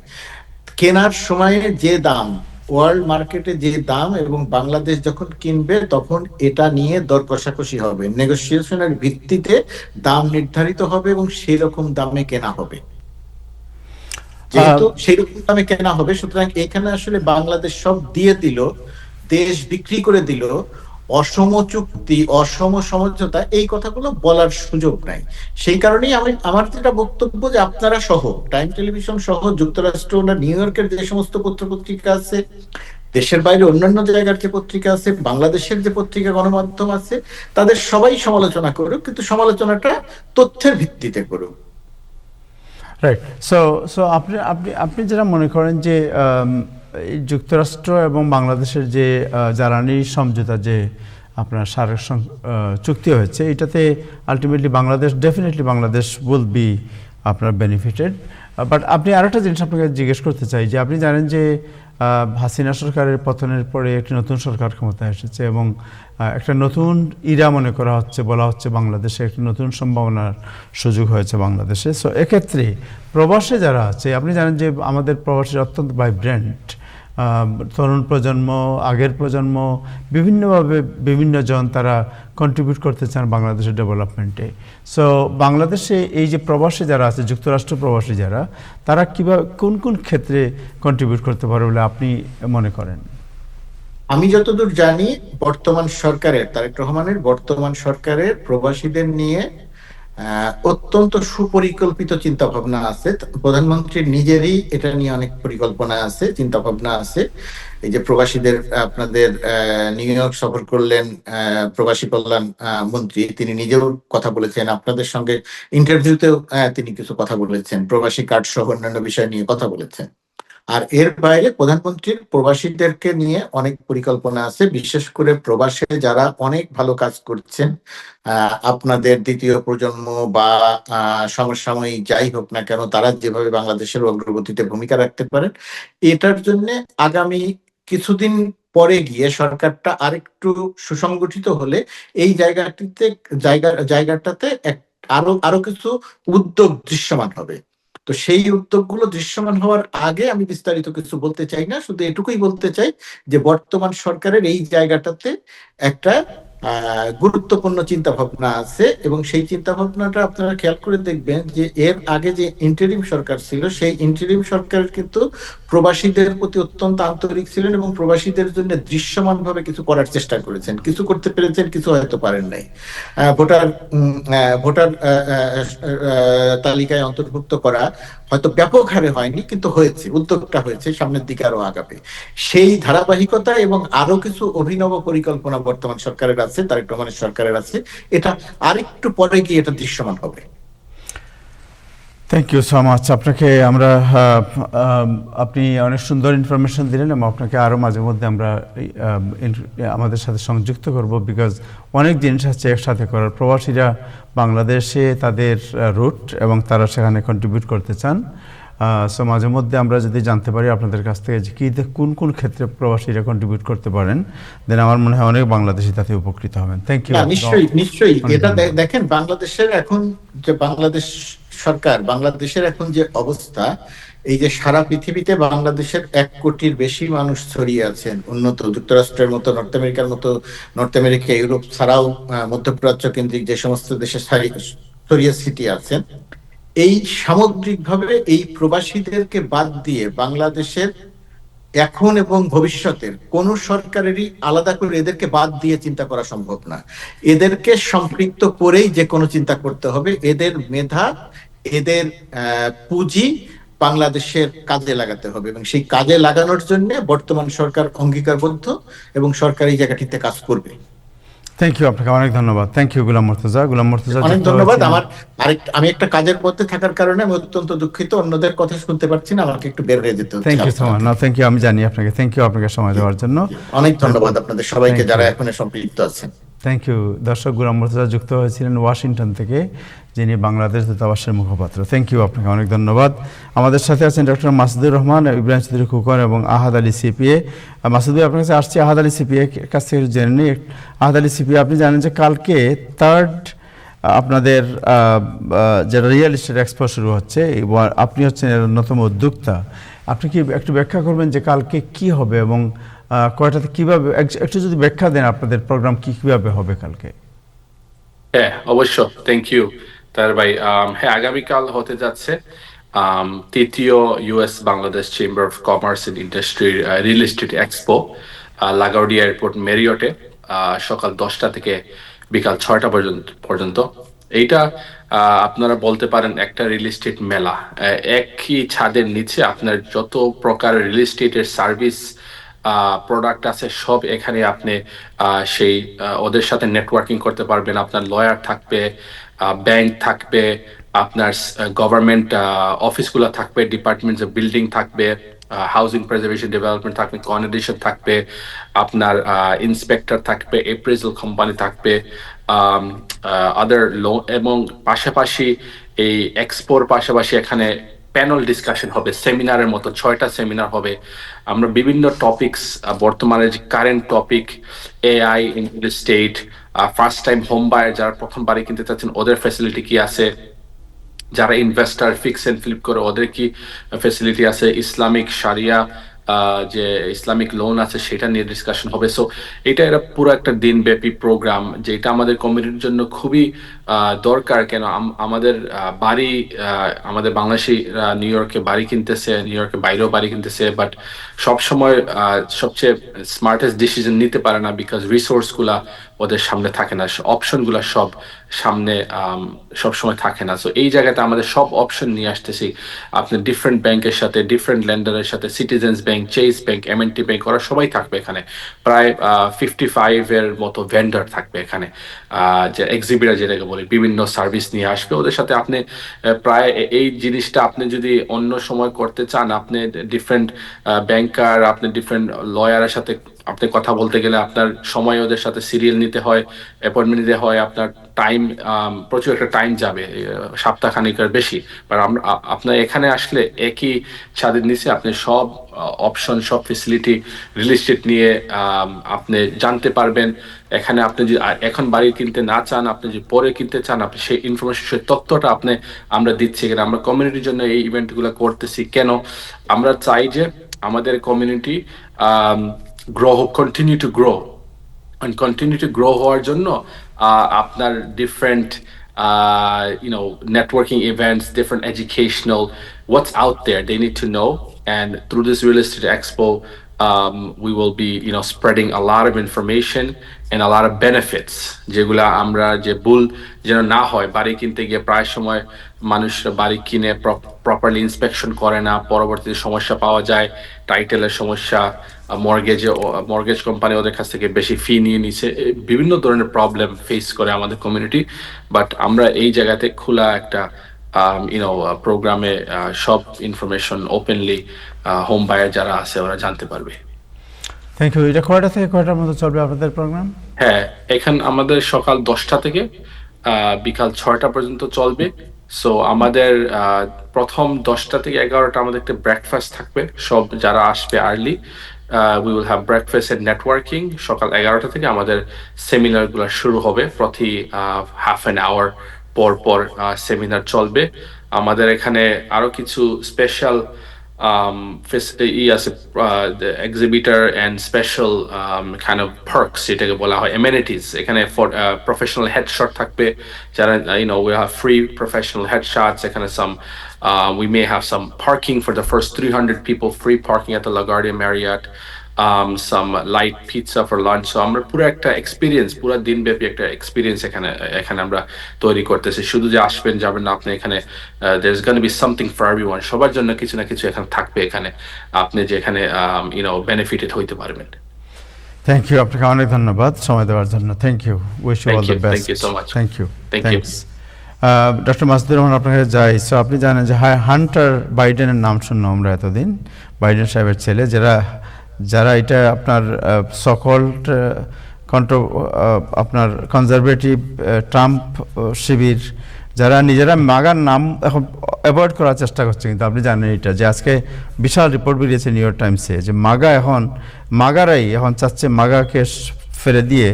কেনার সময়ে যে দাম, ওয়ার্ল্ড মার্কেটে যে দাম, এবং বাংলাদেশ যখন কিনবে তখন এটা নিয়ে দর কষাকষি হবে, নেগোসিয়েশনের ভিত্তিতে দাম নির্ধারিত হবে এবং সেই রকম দামে কেনা হবে। যেহেতু সেই রকম দামে কেনা হবে, সুতরাং এখানে আসলে বাংলাদেশ সব দিয়ে দিল, দেশ বিক্রি করে দিল, অসম চুক্তি, অসম সমঝোতা, এই কথাগুলো বলার সুযোগ নাই। সেই কারণেই আমার যেটা বক্তব্য, যে আপনারা সহ, টাইম টেলিভিশন সহ, যুক্তরাষ্ট্র না নিউ ইয়র্কের যে সমস্ত পত্রিকা আছে, দেশের বাইরে অন্যান্য জায়গার যে পত্রিকা আছে, বাংলাদেশের যে পত্রিকা গণমাধ্যম আছে, তাদের সবাই সমালোচনা করুক, কিন্তু সমালোচনাটা তথ্যের ভিত্তিতে করুক। রাইট। সো আপনি আপনি আপনি যেটা মনে করেন যে যুক্তরাষ্ট্র এবং বাংলাদেশের যে জ্বালানি সমঝোতা, যে আপনার স্মারক চুক্তি হয়েছে, এটাতে ultimately definitely Bangladesh will be আপনার বেনিফিটেড। বাট আপনি আরেকটা জিনিস আপনাকে জিজ্ঞেস করতে চাই, যে আপনি জানেন যে হাসিনা সরকারের পতনের পরে একটি নতুন সরকার ক্ষমতায় এসেছে, এবং একটা নতুন ইরা মনে করা হচ্ছে, বলা হচ্ছে বাংলাদেশে একটি নতুন সম্ভাবনার সুযোগ হয়েছে বাংলাদেশে। সো এক্ষেত্রে প্রবাসে যারা আছে, আপনি জানেন যে আমাদের প্রবাসী অত্যন্ত ভাইব্রেন্ট, তরুণ প্রজন্ম, আগের প্রজন্ম, বিভিন্নভাবে বিভিন্নজন তারা কন্ট্রিবিউট করতে চান বাংলাদেশের ডেভেলপমেন্টে। সো বাংলাদেশে এই যে প্রবাসী যারা আছে, যুক্তরাষ্ট্র প্রবাসী যারা, তারা কিভাবে কোন কোন ক্ষেত্রে কন্ট্রিবিউট করতে পারে বলে আপনি মনে করেন? আমি যতদূর জানি, বর্তমান সরকারের, তারেক রহমানের বর্তমান সরকারের প্রবাসীদের নিয়ে অত্যন্ত সুপরিকল্পিত চিন্তা ভাবনা আছে। প্রধানমন্ত্রীর নিজেরই এটা নিয়ে অনেক পরিকল্পনা আছে, চিন্তা ভাবনা আছে। এই যে প্রবাসীদের, আপনাদের নিউ ইয়র্ক সফর করলেন প্রবাসী কল্যাণ মন্ত্রী, তিনি নিজেও কথা বলেছেন, আপনাদের সঙ্গে ইন্টারভিউতেও তিনি কিছু কথা বলেছেন, প্রবাসী কার্ড সহ অন্যান্য বিষয় নিয়ে কথা বলেছেন। আর এর বাইরে প্রধানমন্ত্রীর প্রবাসীদেরকে নিয়ে অনেক পরিকল্পনা আছে, বিশেষ করে প্রবাসে যারা অনেক ভালো কাজ করছেন, আপনাদের দ্বিতীয় প্রজন্ম বা সমসাময়িক যাই হোক না কেন, তারা যেভাবে বাংলাদেশের অগ্রগতিতে ভূমিকা রাখতে পারেন, এটার জন্য আগামী কিছুদিন পরে গিয়ে সরকারটা আরেকটু সুসংগঠিত হলে এই জায়গাটাতে আরো কিছু উদ্যোগ দৃশ্যমান হবে। তো সেই উদ্যোগগুলো দৃশ্যমান হওয়ার আগে আমি বিস্তারিত কিছু বলতে চাই না, শুধু এটুকুই বলতে চাই যে বর্তমান সরকারের এই জায়গাটাতে একটা গুরুত্বপূর্ণ চিন্তা ভাবনা আছে, এবং সেই চিন্তা ভাবনাটা আপনারা খেয়াল করে দেখবেন যে এর আগে যে ইন্টারিম সরকার ছিল, সেই ইন্টারিম সরকার কিন্তু প্রবাসীদের প্রতি অত্যন্ত আন্তরিক ছিলেন এবং প্রবাসীদের জন্য দৃশ্যমান ভাবে কিছু করার চেষ্টা করেছেন, কিছু করতে পেরেছেন, কিছু হয়তো পারেন নাই। ভোটার তালিকায় অন্তর্ভুক্ত করা হয়তো ব্যাপক হারে হয়নি, কিন্তু হয়েছে, উদ্যোগটা হয়েছে, সামনের দিকে আরো আগাবে। সেই ধারাবাহিকতা এবং আরো কিছু অভিনব পরিকল্পনা বর্তমান সরকারের আছে, তারেক রহমানের সরকারের আছে, এটা আরেকটু পরে গিয়ে এটা দৃশ্যমান হবে। Thank you so much. আপনাকে আমরা আপনি অনেক সুন্দর ইনফরমেশন দিলেন, এবং আপনাকে আরও মাঝে মধ্যে আমরা আমাদের সাথে সংযুক্ত করব, বিকজ অনেক জিনিস আছে একসাথে করার। প্রবাসীরা বাংলাদেশে তাদের রুট, এবং তারা সেখানে কন্ট্রিবিউট করতে চান। সো মাঝে মধ্যে আমরা যদি জানতে পারি আপনাদের কাছ থেকে যে কোন কোন ক্ষেত্রে প্রবাসীরা কন্ট্রিবিউট করতে পারেন, দেন আমার মনে হয় অনেক বাংলাদেশি তাতে উপকৃত হবেন। Thank you. নিশ্চয়ই নিশ্চয়ই এটা দেখেন, বাংলাদেশের এখন যে বাংলাদেশ সরকার, বাংলাদেশের এখন যে অবস্থা, এই যে সারা পৃথিবীতে বাংলাদেশের 1 কোটির বেশি মানুষ ছড়িয়ে আছেন, উন্নত যুক্তরাষ্ট্রের মতো, নর্থ আমেরিকার মতো, নর্থ আমেরিকা, ইউরোপ ছাড়াও মধ্যপ্রাচ্য কেন্দ্রিক যে সমস্ত দেশে ছড়িয়ে ছিটিয়ে আছেন, এই সামগ্রিকভাবে এই প্রবাসীদেরকে বাদ দিয়ে বাংলাদেশের এখন এবং ভবিষ্যতের কোন সরকারেরই আলাদা করে এদেরকে বাদ দিয়ে চিন্তা করা সম্ভব না। এদেরকে সম্পৃক্ত করেই যে কোনো চিন্তা করতে হবে। এদের মেধা, এদের পুঁজি বাংলাদেশের কাজে লাগাতে হবে, এবং সেই কাজে লাগানোর জন্য বর্তমান সরকার অঙ্গীকারবদ্ধ এবং সরকার এই জায়গাটিতে কাজ করবে। থ্যাংক ইউ, আপনাকে অনেক ধন্যবাদ। থ্যাংক ইউ গোলাম মুর্তজা। অনেক ধন্যবাদ। আমি একটা কাজের মধ্যে থাকার কারণে আমি অত্যন্ত দুঃখিত, অন্যদের কথা শুনতে পারছি না, আমাকে একটু বের হয়ে যেতে হচ্ছে। Thank you so much. Thank you, আমি জানি আপনাকে। থ্যাংক ইউ আপনাকে সময় দেওয়ার জন্য। অনেক ধন্যবাদ আপনাদের সবাইকে যারা এখনো সম্পৃক্ত আছেন। Thank you. দর্শক, গোলাম মুর্তজা যুক্ত হয়েছিলেন ওয়াশিংটন থেকে, যিনি বাংলাদেশ দূতাবাসের মুখপাত্র। থ্যাংক ইউ, আপনাকে অনেক ধন্যবাদ। আমাদের সাথে আছেন ডক্টর মাসুদুর রহমান, ইব্রাহিম চৌধুরী খোকন এবং আহাদ আলী সিপিএ। মাসুদ ভাই, আপনার কাছে আসছি। আহাদ আলী সিপিএ কাছ থেকে জেনে নিই। আহাদ আলী সিপিএ, আপনি জানেন যে কালকে 3rd আপনাদের যেটা রিয়েল এস্টেট এক্সপো শুরু হচ্ছে, আপনি হচ্ছেন এর অন্যতম উদ্যোক্তা। আপনি কি একটু ব্যাখ্যা করবেন যে কালকে কি হবে এবং কয়টাতে কিভাবে, একটু যদি ব্যাখ্যা দেন আপনাদের প্রোগ্রাম কিভাবে হবে কালকে? হ্যাঁ, অবশ্য। থ্যাংক ইউ তার ভাই। হ্যাঁ, আগামীকাল হতে যাচ্ছে 3য় US Bangladesh chamber of commerce and ইন্ডাস্ট্রির real estate expo LaGuardia airport মেরিয়টে সকাল 10টা থেকে বিকাল 6টা পর্যন্ত। এইটা আপনারা বলতে পারেন একটা রিয়েল এস্টেট মেলা। একই ছাদের নিচে আপনার যত প্রকার রিয়েল এস্টেটের সার্ভিস প্রোডাক্ট আছে সব এখানে আপনি সেই ওদের সাথে নেটওয়ার্কিং করতে পারবেন। আপনার লয়ার থাকবে, ব্যাংক থাকবে, আপনার গভর্নমেন্ট অফিসগুলো থাকবে, ডিপার্টমেন্টস অফ বিল্ডিং থাকবে, হাউজিং প্রিজার্ভেশন ডেভেলপমেন্ট থাকবে, কনডিশন থাকবে, আপনার ইন্সপেক্টর থাকবে, এপ্রেজাল কোম্পানি থাকবে, আদার লো, এবং পাশাপাশি এই এক্সপোর পাশাপাশি এখানে প্যানেল ডিসকাশন হবে, সেমিনারের মতো 6টা সেমিনার হবে। আমরা বিভিন্ন টপিকস, বর্তমানে যে current topic AI in real estate, first time home buyer যারা প্রথম বাড়ি কিনতে চাচ্ছেন ওদের ফ্যাসিলিটি কি আছে, যারা ইনভেস্টার ফিক্স এন্ড ফ্লিপ করে ওদের কি ফ্যাসিলিটি আছে, ইসলামিক শারিয়া যে ইসলামিক লোন আছে সেটা নিয়ে ডিসকাশন হবে। সো এটা পুরো একটা দিনব্যাপী প্রোগ্রাম, যেটা আমাদের কমিউনিটির জন্য খুবই দরকার। কেন আমাদের বাড়ি, আমাদের বাংলাদেশি নিউ ইয়র্কে বাড়ি কিনতেছে, নিউ ইয়র্কের বাইরেও বাড়ি কিনতেছে, বাট সবসময় সবচেয়ে স্মার্টেস্ট ডিসিশন নিতে পারে না, বিকজ রিসোর্সগুলা ওদের সামনে থাকে না, অপশনগুলা সব সামনে সবসময় থাকে না। সো এই জায়গাতে আমাদের সব অপশন নিয়ে আসতেছি। আপনি ডিফারেন্ট ব্যাংকের সাথে, ডিফারেন্ট লেন্ডারের সাথে, citizens bank, chase bank, M&T bank, ওরা সবাই থাকবে এখানে। প্রায় 55-এর মতো ভেন্ডার থাকবে এখানে, যে এক্সিবিটার যেটাকে বলি, বিভিন্ন সার্ভিস নিয়ে আসবে। ওদের সাথে আপনি প্রায় এই জিনিসটা আপনি যদি অন্য সময় করতে চান, আপনি ডিফারেন্ট ব্যাংকার, আপনি ডিফারেন্ট লয়ারের সাথে আপনি কথা বলতে গেলে আপনার সময়, ওদের সাথে সিরিয়াল নিতে হয়, অ্যাপয়েন্টমেন্ট নিতে হয়, আপনার টাইম, প্রচুর একটা টাইম যাবে, সপ্তাহখানিকের বেশি। আর আপনার এখানে আসলে একই ছাদের নিচে আপনি সব অপশন, সব ফেসিলিটি রিয়েল এস্টেট নিয়ে আপনি জানতে পারবেন। এখানে আপনি যদি এখন বাড়ি কিনতে না চান, আপনি যদি পরে কিনতে চান, আপনি সেই ইনফরমেশন, সেই তথ্যটা আমরা দিচ্ছি। এখানে আমরা কমিউনিটির জন্য এই ইভেন্টগুলো করতেছি। কেন? আমরা চাই যে আমাদের community continue to grow and continue to grow হওয়ার জন্য আপনার different networking events, different educational, what's out there they need to know. And through this real estate expo, we will be spreading a lot of information and a lot of benefits, যেগুলা আমরা যে ভুল যেন না হয়। বাড়ি কিনতে গিয়ে প্রায় সময় মানুষরা বাড়ি কিনে প্রপারলি ইন্সপেকশন করে না, পরবর্তীতে সমস্যা পাওয়া যায়, টাইটেলের সমস্যা, মর্গেজ কোম্পানি ওদের কাছ থেকে বেশি ফি নিয়ে নিছে, বিভিন্ন ধরনের প্রবলেম ফেস করে আমাদের কমিউনিটি। বাট আমরা এই জায়গাতে খোলা একটা প্রোগ্রামে সব ইনফরমেশন ওপেনলি হোম বায়ার যারা আছে ওরা জানতে পারবে। Thank you. এটা কয়টা থেকে কয়টার মতো চলবে আপনাদের প্রোগ্রাম? হ্যাঁ, এখান আমাদের সকাল 10টা থেকে বিকাল 6টা পর্যন্ত চলবে। সো আমাদের প্রথম 10টা থেকে 11টা আমাদের একটা ব্রেকফাস্ট থাকবে, সব যারা আসবে early we will have breakfast and networking. সকাল 11টা থেকে আমাদের সেমিনারগুলো শুরু হবে, প্রতি হাফ অ্যান আওয়ার পর পর সেমিনার চলবে। আমাদের এখানে আরো কিছু স্পেশাল আছে, exhibitor and special kind of parks, যেটাকে বলা হয় এমেনিটিস। এখানে ফর প্রফেশনাল হেডশট থাকবে, যারা we have free professional headshots. এখানে some we may have some parking for the first 300 people, free parking at the LaGuardia Marriott, some light pizza for lunch. So আমরা পুরো একটা এক্সপিরিয়েন্স, পুরো দিনব্যাপী একটা experience এখানে আমরা তৈরি করতেছি। শুধু যে আসবেন যাবেন না, আপনি এখানে there is going to be something for everyone. সবার জন্য কিছু না কিছু এখানে থাকবে, এখানে আপনি যে এখানে বেনিফিটেড হইতে পারবেন। থ্যাংক ইউ, আপনাকে অনেক ধন্যবাদ সময় দেওয়ার জন্য। Thank you, wish you all the best. Thank you so much. Thank you, Thank you. Thanks. Doctor Masudur Rahman, আপনাকে যাই। সো আপনি জানেন যে হান্টার বাইডেনের নাম শুনলাম আমরা এতদিন, বাইডেন সাহেবের ছেলে, যারা এটা আপনার সকল আপনার কনজারভেটিভ ট্রাম্প শিবির, যারা নিজেরা মাগার নাম এখন অ্যাভয়েড করার চেষ্টা করছে। কিন্তু আপনি জানেন এটা, যে আজকে বিশাল রিপোর্ট বেরিয়েছে নিউ ইয়র্ক টাইমসে, যে মাগারাই এখন চাচ্ছে মাগাকে ফেলে দিয়ে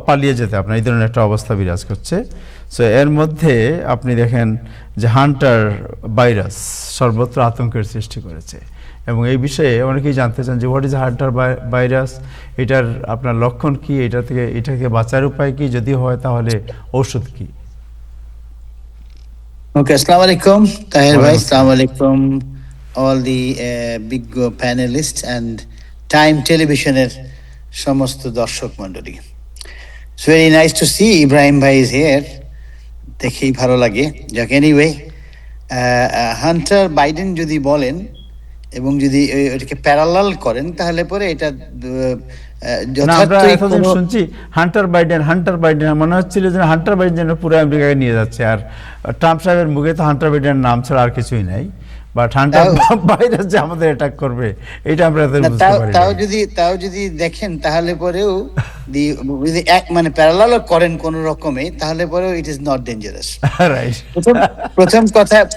পালিয়ে যেতে, আপনার এই ধরনের একটা অবস্থা বিরাজ করছে। সো এর মধ্যে আপনি দেখেন যে হান্টার ভাইরাস সর্বত্র আতঙ্কের সৃষ্টি করেছে, এবং এই বিষয়ে অনেকেই জানতে চান যে হোয়াট ইজ হান্টার ভাইরাস, এটার আপনার লক্ষণ কি, এটাকে বাঁচার উপায় কি, যদি হয় তাহলে ঔষধ কি? Okay, assalamu alaikum, Tahir bhai, assalamu alaikum, all the big panelists and Time Television সমস্ত দর্শক মণ্ডলী। It's very nice to see Ibrahim bhai is here. দেখেই ভালো লাগে। যাক, এনিওয়ে, হান্টার বাইডেন যদি বলেন এবং যদি এটাকে প্যারালাল করেন, তাহলে পরে এটা যথার্থই শুনছি হান্টার বাইডেন, মনে হচ্ছিল যে হান্টার বাইডেন পুরো আমেরিকাকে নিয়ে যাচ্ছে, আর ট্রাম্প সাহেবের মুখে তো হান্টার বাইডেনের নাম ছাড়া আর কিছুই নাই। বাট হান্টার ভাইরাস যে আমাদের অ্যাটাক করবে, এটা আমরা বুঝতে পারি। তাও যদি দেখেন, তাহলে পরেও যদি মানে প্যারালাল করেন কোন রকমে, তাহলে পরেও it is not dangerous. Right.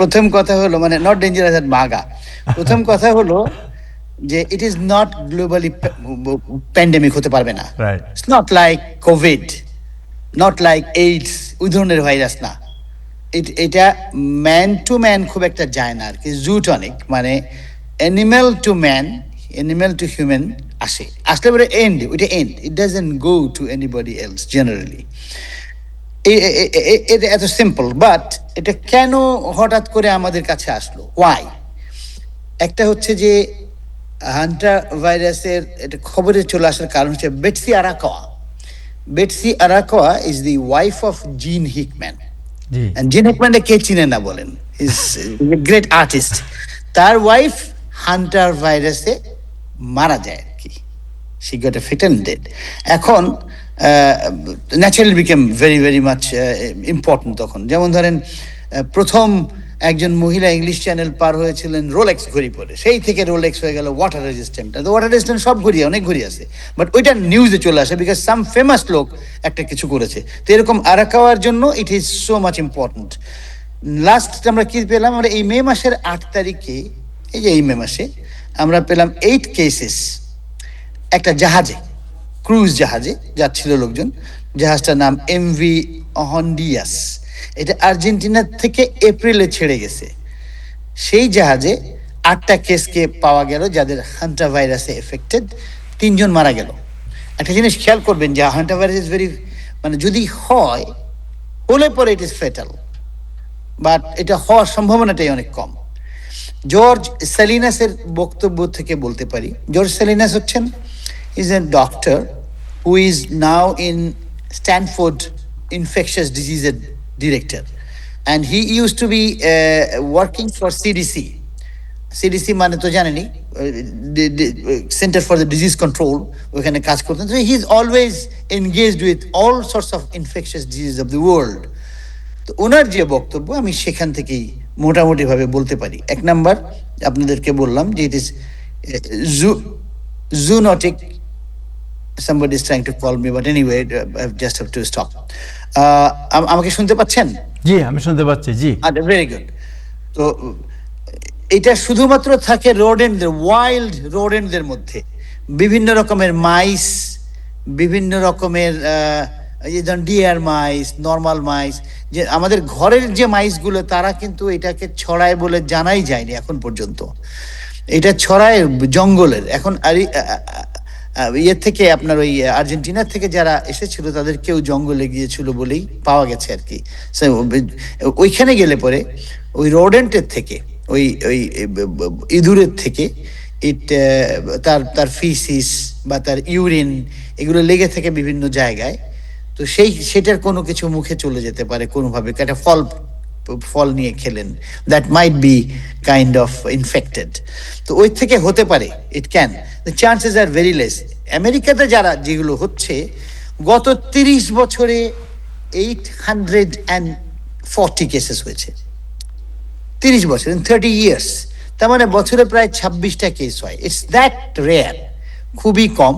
প্রথম কথা হলো, মানে নট ডেঞ্জারাস এট মাগা। প্রথম কথা হলো যে it is not globally pandemic, হতে পারবে না। It's not like Covid, not like AIDS, ওই ধরনের ভাইরাস না। এটা ম্যান টু ম্যান খুব একটা যায় না আর কি, জুটনিক, মানে animal to man, animal to human আসলে পরে ওইটা end, it doesn't go to anybody else generally. এটা এত সিম্পল। বাট এটা কেন হঠাৎ করে আমাদের কাছে আসলো, ওয়াই? একটা হচ্ছে যে হান্টার ভাইরাসের এটা খবরে চলে আসার কারণ হচ্ছে Betsy Arakawa is the wife of Gene Hickman. জিন হিকম্যানকে কে চিনে না বলেন? Is great artist. তার ওয়াইফ হান্টার ভাইরাসে মারা যায় আর কি, she got a fatal death. এখন naturally became very very much important তখন। যেমন ধরেন, প্রথম একজন মহিলা ইংলিশ চ্যানেল পার হয়েছিলেন রোলেক্স ঘড়ি পরে, সেই থেকে রোলেক্স হয়ে গেল ওয়াটার রেজিস্ট্যান্ট। ওয়াটার রেজিস্ট্যান্ট সব ঘড়ি, অনেক ঘড়ি আছে, বাট ওইটা নিউজে চলে আসে বিকজ সাম ফেমাস লোক একটা কিছু করেছে। তো এরকম আরাকাওয়ার জন্য it is so much important. Last আমরা কি পেলাম? আমরা এই মে মাসের 8 তারিখে, এই যে এই মে মাসে আমরা পেলাম 8 কেসেস একটা জাহাজে, ক্রুজ জাহাজে যাচ্ছিল লোকজন। জাহাজটার নাম এমভি হন্ডিয়াস। এটা আর্জেন্টিনা থেকে এপ্রিলে ছেড়ে গেছে। সেই জাহাজে 8টা কেসকে পাওয়া গেল যাদের হান্টার ভাইরাসে এফেক্টেড, 3 জন মারা গেল। একটা জিনিস খেয়াল করবেন যে হান্টার ভাইরাস ইজ ভেরি, মানে যদি হলে পরে ইট ইজ ফেটাল, বাট এটা হওয়ার সম্ভাবনাটাই অনেক কম। জর্জ সেলিনাসের বক্তব্য থেকে বলতে পারি, জর্জ সেলিনাস হচ্ছেন is a doctor who is now in Stanford infectious diseases director, and he used to be working for CDC মানে তো জানেনই, Center for the Disease Control, ওখানে কাজ করতেন। So he is always engaged with all sorts of infectious diseases of the world. তো ওনার যে বক্তব্য আমি সেখান থেকেই মোটামুটি ভাবে বলতে পারি। এক নাম্বার আপনাদেরকে বললাম যে it is zoonotic somebody is trying to call me, but anyway, I just have to stop. আমাকে শুনতে পাচ্ছেন? জি, আমি শুনতে পাচ্ছি, জি। আচ্ছা, ভেরি গুড। তো এটা শুধুমাত্র থাকে রোডেন্টদের, ওয়াইল্ড রোডেন্টদের মধ্যে। বিভিন্ন রকমের মাইস, বিভিন্ন রকমের ডিয়ার মাইস, নর্মাল মাইস, যে আমাদের ঘরের যে মাইসগুলো তারা কিন্তু এটাকে ছড়ায় বলে জানাই যায়নি এখন পর্যন্ত। এটা ছড়ায় জঙ্গলের। এখন ইয়ে থেকে আপনার ওই আর্জেন্টিনা থেকে যারা এসেছিল তাদের কেউ জঙ্গলে গিয়েছিল বলেই পাওয়া গেছে আর কি। ওইখানে গেলে পরে ওই রোডেন্টের থেকে, ওই ওই ইঁদুরের থেকে তার ফিসিস বা তার ইউরিন এগুলো লেগে থাকে বিভিন্ন জায়গায়। তো সেটার কোনো কিছু মুখে চলে যেতে পারে কোনোভাবে। একটা ফল নিয়ে খেলেন, that might be kind of infected. তো ওই থেকে হতে পারে, it can, the chances are very less. আমেরিকাতে যেগুলো হচ্ছে, গত 30 বছরে 840 কেসেস হয়েছে। 30 বছর, ইন 30 ইয়ার্স। তার মানে বছরে প্রায় 26টা কেস হয়। ইটস দ্যাট রেয়ার, খুবই কম।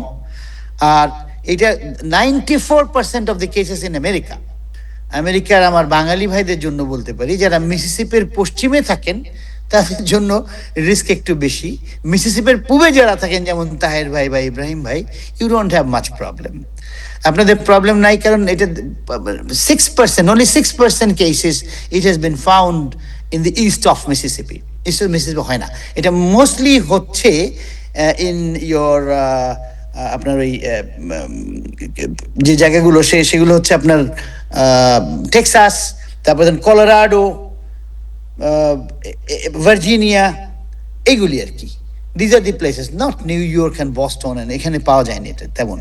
আর এটা 94% of the cases in America. আমেরিকার আমার বাঙালি ভাইদের জন্য বলতে পারি, যারা মিসিসিপির পশ্চিমে থাকেন তাদের জন্য রিস্ক একটু বেশি। মিসিসিপির পূবে যারা থাকেন, যেমন তাহের ভাই বা ইব্রাহিম ভাই, you don't have much problem. আপনাদের প্রবলেম নাই, কারণ এটা 6%, only 6% cases it has been found in the east of Mississippi. East of Mississippi হয় না, এটা মোস্টলি হচ্ছে ইন ইয়োর আপনার ওই যে জায়গাগুলো সেগুলো হচ্ছে আপনার টেক্সাস, তারপর কলোরাডো, ভার্জিনিয়া, এইগুলি আর কি। These are the places, not new York and Boston. এখানে পাওয়া যায়নি এটা তেমন।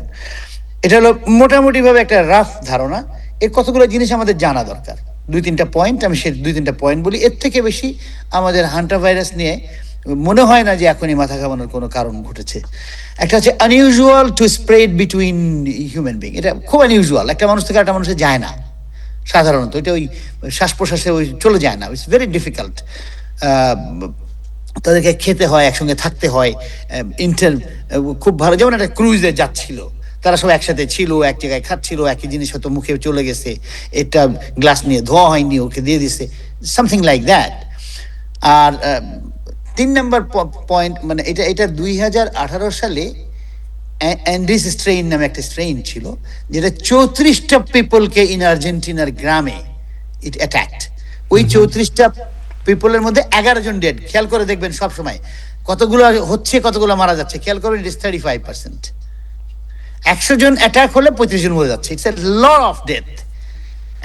এটা হলো মোটামুটিভাবে একটা রাফ ধারণা। এর কতগুলো জিনিস আমাদের জানা দরকার। 2-3টা পয়েন্ট, আমি সে 2-3টা পয়েন্ট বলি। এর থেকে বেশি আমাদের হান্টার ভাইরাস নিয়ে মনে হয় না যে এখনই মাথা ঘামানোর কোনো কারণ ঘটেছে। একটা হচ্ছে unusual to spread between human being. এটা খুব আনইউজুয়াল, একটা মানুষ থেকে একটা মানুষে যায় না সাধারণত। এটা ওই শ্বাস প্রশ্বাসে ওই চলে যায় না। It's very difficult. তাদেরকে খেতে হয়, একসঙ্গে থাকতে হয়। খুব ভালো, যেমন একটা ক্রুজে যাচ্ছিল, তারা সব একসাথে ছিল, এক জায়গায় খাচ্ছিল, একই জিনিস হয়তো মুখে চলে গেছে, এটা গ্লাস নিয়ে ধোয়া হয়নি, ওকে দিয়ে দিছে, সামথিং লাইক দ্যাট। আর 3 নম্বর পয়েন্ট, মানে এটা 2018 সালে অ্যান্ডিস স্ট্রেইন নামে একটা স্ট্রেইন ছিল, যেটা 34টা পিপলকে ইন আর্জেন্টিনার গ্রামে ইট অ্যাটাকড। ওই 34টা পিপলের মধ্যে 11 জন ডেড। খেয়াল করে দেখবেন সব সময় কতগুলো হচ্ছে, কতগুলো মারা যাচ্ছে। খেয়াল করবেন, ইট ইস 35%। 100 জন অ্যাটাক হলে 35 জন মরে যাচ্ছে। It's a lot of death.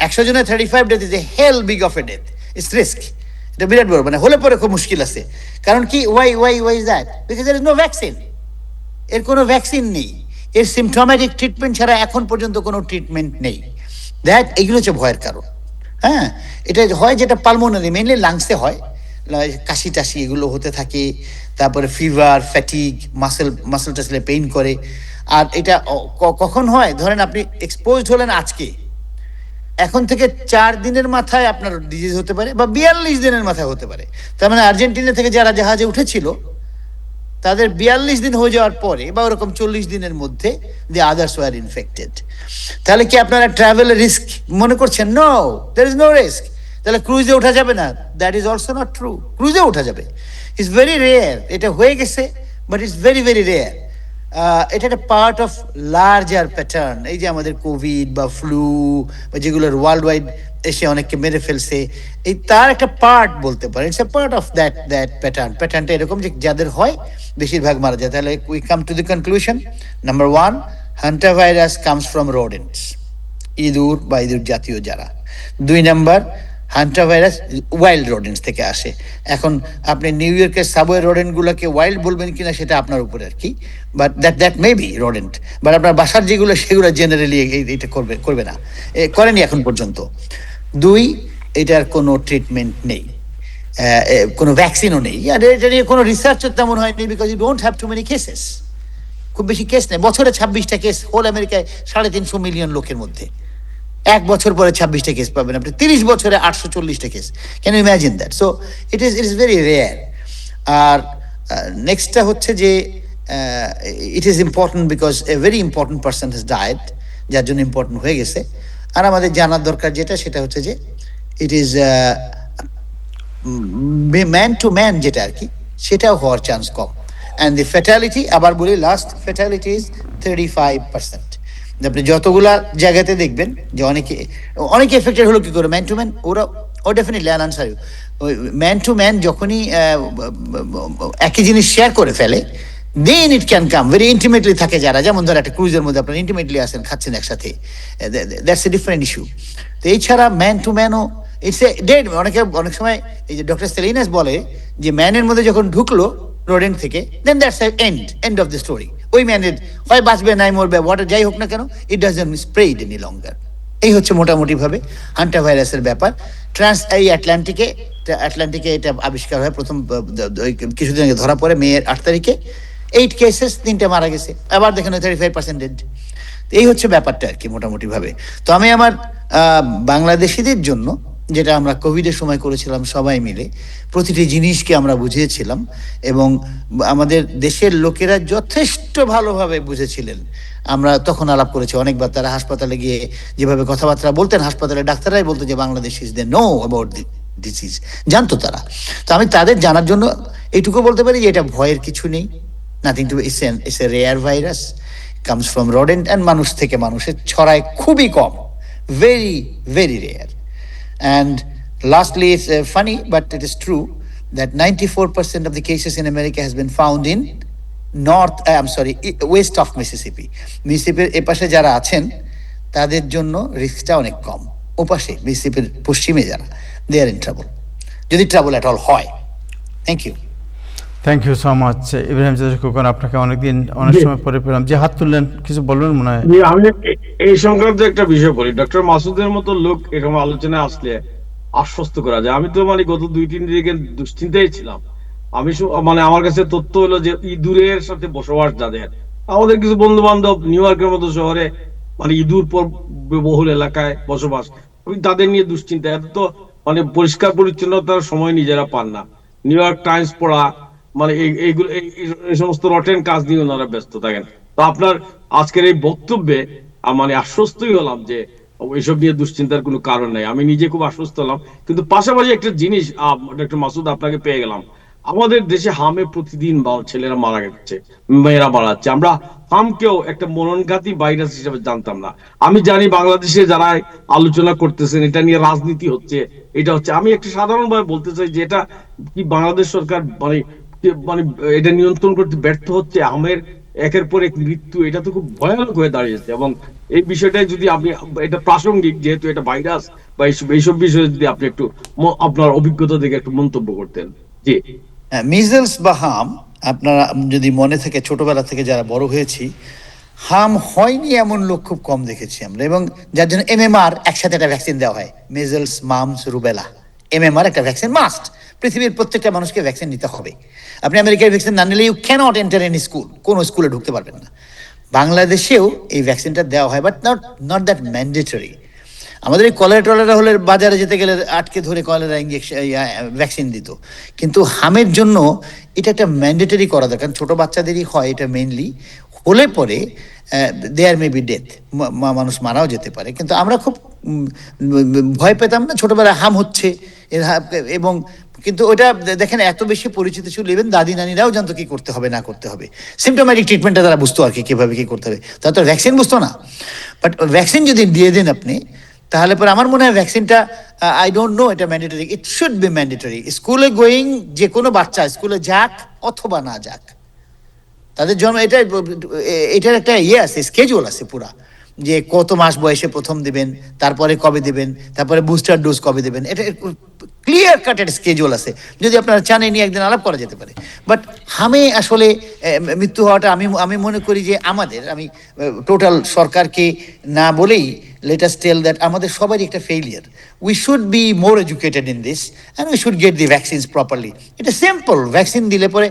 100 জনের 35 death is a hell big of a death. It's risk. এটা বিরাট বড়, মানে হলে পরে খুব মুশকিল আছে। কারণ কি, why is that? Because there is no vaccine. এর কোনো ভ্যাকসিন নেই। এর সিমটমেটিক ট্রিটমেন্ট ছাড়া এখন পর্যন্ত কোনো ট্রিটমেন্ট নেই। দ্যাট এগুলো হচ্ছে ভয়ের কারণ। হ্যাঁ, এটা হয় যেটা পালমোনারি, মেইনলি লাংসে হয়, কাশি টাশি এগুলো হতে থাকে। তারপরে ফিভার, ফ্যাটিগ, মাসেল টাসলে পেইন করে। আর এটা কখন হয়? ধরেন আপনি এক্সপোজড হলেন আজকে, এখন থেকে 4 দিনের মাথায় আপনার ডিজিজ হতে পারে, বা 42 দিনের মাথায় হতে পারে। তার মানে আর্জেন্টিনা থেকে যারা জাহাজে উঠেছিল তাদের 42 দিন হয়ে যাওয়ার পরে, বা ওরকম 40 দিনের মধ্যে দি আদার্স ওয়ার ইনফেক্টেড। তাহলে কি আপনারা ট্রাভেলের রিস্ক মনে করছেন? No, there is no risk. তাহলে ক্রুজে ওঠা যাবে না? That is also not true. ক্রুজে ওঠা যাবে। It's very rare. এটা হয়ে গেছে, but it's very very rare. এটা একটা পার্ট অফ লার্জার প্যাটার্ন। এই যে আমাদের কোভিড বা ফ্লু বা যেগুলোর ওয়ার্ল্ড ওয়াইড এসে অনেককে মেরে ফেলছে, এই তার একটা পার্ট বলতে পারেন। It's a part of that প্যাটার্নটা এরকম যে যাদের হয় বেশিরভাগ মারা যায়। তাহলে we come to the conclusion, number 1, hanta virus comes from rodents, ইঁদুর বা ইঁদুর জাতীয় যারা। 2 number, hanta virus wild rodents থেকে আসে। এখন আপনি নিউ ইয়র্কের সাবওয়ে রোডেন্টগুলোকে ওয়াইল্ড বলবেন কিনা সেটা আপনার উপরে আর কি, but that may be rodent. But আপনার বাসার যেগুলো সেগুলো জেনারেলি এটা করবে না, করেনি এখন পর্যন্ত। 2, এটার কোনো ট্রিটমেন্ট নেই, কোনো ভ্যাকসিনও নেই, আর এটা নিয়ে কোনো রিসার্চও তেমন হয়নি, because you don't have too many cases. খুব বেশি কেস নেই। বছরে 26টা কেস হোল আমেরিকায় 350 মিলিয়ন লোকের মধ্যে। 1 বছর পরে 26টা কেস পাবেন আপনি। 30 বছরে 840টা case. Can you imagine that? So it is very rare. আর নেক্সটটা হচ্ছে যে it is important because a very important person has died, যার জন্য ইম্পর্টেন্ট হয়ে গেছে। আর আমাদের জানার দরকার যেটা, সেটা হচ্ছে যে it is man to man যেটা আর কি, সেটাও হওয়ার chance com. And the fatality, আবার বলি, লাস্ট ফ্যাটালিটি ইজ 35%। আপনি যতগুলা জায়গাতে দেখবেন যে অনেকে এফেক্টেড হলো কি করে, ম্যান টু ম্যান, ও definitely an answer you, man to man যখনই একই জিনিস শেয়ার করে ফেলে, then it can come very intimately থাকে যারা, যেমন ধর একটা ক্রুজের মধ্যে আপনারা ইন্টিমেটলি আসেন, খাচ্ছেন একসাথে, দ্যাটস এ ডিফারেন্ট ইস্যু। তো এছাড়া ম্যান টু ম্যানও ইটস এ ডেড। অনেক সময় এই যে ডক্টর সেলিনাস বলে যে ম্যানের মধ্যে যখন ঢুকলো রোডেন্ট থেকে, then that's end of the story. ওই ম্যানের হয় বাঁচবে নাই মরবে, ওয়াটার যাই হোক না কেন, it doesn't spread any longer. এই হচ্ছে মোটামুটি ভাবে হান্টার ভাইরাসের ব্যাপার। এই আটলান্টিকে এটা আবিষ্কার হয় প্রথম কিছুদিন আগে, ধরা পড়ে মে 8 তারিখে, 8 কেসেস, 3টে মারা গেছে, আবার দেখেন 35% ডেড। এই হচ্ছে ব্যাপারটা আর কি মোটামুটি ভাবে। তো আমি আমার বাংলাদেশিদের জন্য, যেটা আমরা কোভিডের সময় করেছিলাম সবাই মিলে, প্রতিটি জিনিসকে আমরা বুঝিয়েছিলাম এবং আমাদের দেশের লোকেরা যথেষ্ট ভালোভাবে বুঝেছিলেন। আমরা তখন আলাপ করেছি অনেকবার, তারা হাসপাতালে গিয়ে যেভাবে কথাবার্তা বলতেন, হাসপাতালে ডাক্তাররাই বলতো যে Bangladesh is they know about the disease, জানতো তারা। তো আমি তাদের জানার জন্য এইটুকু বলতে পারি যে এটা ভয়ের কিছু নেই, nothing to, it's a rare virus, comes from rodent, and মানুষ থেকে মানুষের ছড়ায় খুবই কম, very very rare. And lastly, it's funny, but it is true that 94% of the cases in America has been found in west of Mississippi. মিসিসিপির এপাশে যারা আছেন তাদের জন্য রিস্কটা অনেক কম, ওপাশে মিসিসিপির পশ্চিমে যারা, দে আর ইন ট্রাবল, যদি ট্রাবল অ্যাট অল হয়। Thank you. Thank you so much Ibrahim Chowdhury Khokon, আপনাকে অনেক সময় পরে পেলাম। যে হাত তুললেন, কিছু বলবেন মনে হয়? আমি এই সংক্রান্ত একটা বিষয় বলি। ডক্টর মাসুদের মতো লোক এরকম আলোচনায় আসলে আশ্বস্ত করা যায়। আমি তো গত 2-3 দিন দুশ্চিন্তায় ছিলাম। আমি আমার কাছে তথ্য হলো যে ইঁদুরের সাথে বসবাস যাদের, আমাদের কিছু বন্ধু বান্ধব নিউ ইয়র্কের মতো শহরে ইঁদুর বহুল এলাকায় বসবাস, আমি তাদের নিয়ে দুশ্চিন্তা। এত তো পরিষ্কার পরিচ্ছন্নতার সময় নিজেরা পান না। নিউ ইয়র্ক টাইমস পড়া, এইগুলো, এই সমস্ত রটেন কাজ নিয়ে ওনারা ব্যস্ত থাকেন। তো আপনার আজকের এই বক্তব্যে আশ্বস্তই হলাম যে এইসব নিয়ে দুশ্চিন্তার কোনো কারণ নাই। আমি নিজে খুব আশ্বস্ত হলাম। কিন্তু পাশাপাশি একটা জিনিস, ডক্টর মাসুদ, আপনাকে পেয়ে গেলাম, আমাদের দেশে হামে প্রতিদিন ছেলেরা মারা যাচ্ছে, মেয়েরা মারা যাচ্ছে। আমরা হামকেও একটা মরণঘাতী ভাইরাস হিসেবে জানতাম না। আমি জানি বাংলাদেশে যারা আলোচনা করতেছেন এটা নিয়ে রাজনীতি হচ্ছে, এটা হচ্ছে, আমি একটা সাধারণভাবে বলতে চাই যে এটা কি বাংলাদেশ সরকার এটা নিয়ন্ত্রণ করতে ব্যর্থ হচ্ছে? আমের একের পর এক মৃত্যু, এটা তো খুব ভয়ানক হয়ে দাঁড়িয়েছে। এবং এই বিষয়টাই যদি আপনি, এটা প্রাসঙ্গিক যেহেতু এটা ভাইরাস বা এইসব বিষয়ে যদি আপনি একটু আপনার অভিজ্ঞতা থেকে একটু মন্তব্য করতেন। জি। মিজলস বা হাম, আপনারা যদি মনে থাকে ছোটবেলা থেকে যারা বড় হয়েছি, হাম হয়নি এমন লোক খুব কম দেখেছি আমরা। এবং যার জন্য MMR একসাথে একটা ভ্যাকসিন দেওয়া হয়, মিজলস, মামস, রুবেলা, MMR একটা ভ্যাকসিন মাস্ট। পৃথিবীর প্রত্যেকটা মানুষকে ভ্যাকসিন নিতে হবে। আপনি আমেরিকার ভ্যাকসিন না নিলে you cannot enter any school, কোনো স্কুলে ঢুকতে পারবেন না। বাংলাদেশেও এই ভ্যাকসিনটা দেওয়া হয়, বাট নট দ্যাট ম্যান্ডেটরি। আমাদের এই কলেরা হলে বাজারে যেতে গেলে আটকে ধরে কলেরা ইঞ্জেকশন, ভ্যাকসিন দিত। কিন্তু হামের জন্য এটা একটা ম্যান্ডেটরি করা দরকার। ছোট বাচ্চাদেরই হয় এটা মেইনলি, হলে পরে দেয়ার মে বি ডেথ, মানুষ মারাও যেতে পারে। কিন্তু আমরা খুব ভয় পেতাম না ছোটবেলায় হাম হচ্ছে এবং কিন্তু ওটা দেখেন এত বেশি পরিচিত ছিল, ইভেন দাদি নানিরাও জানতো কি করতে হবে না করতে হবে। সিমটোম্যাটিক ট্রিটমেন্টটা তারা বুঝতো আর কি, কিভাবে কি করতে হবে। তারা তো ভ্যাকসিন বুঝতো না। বাট ভ্যাকসিন যদি দিয়ে দেন আপনি, তাহলে পরে আমার মনে হয় ভ্যাকসিনটা, আই ডোন্ট নো এটা mandatory, it should be mandatory. স্কুলে গোয়িং যে কোনো বাচ্চা স্কুলে যাক অথবা না যাক, তাদের জন্ম এটার একটা আছে, স্কেজুয়াল আছে পুরা, যে কত মাস বয়সে প্রথম দিবেন, তারপরে কবে দিবেন, তারপরে বুস্টার ডোজ কবে দিবেন, এটা ক্লিয়ার কাট একটা স্কেজুয়াল আছে। যদি আপনারা চান এই নিয়ে একদিন আলাপ করা যেতে পারে। বাট হামে আসলে মৃত্যু হওয়াটা আমি মনে করি যে আমি টোটাল সরকারকে না বলেই let us tell that আমাদের সবারই একটা failure. We should be more educated in this and we should get the vaccines properly. এটা সিম্পল, ভ্যাকসিন দিলে পরে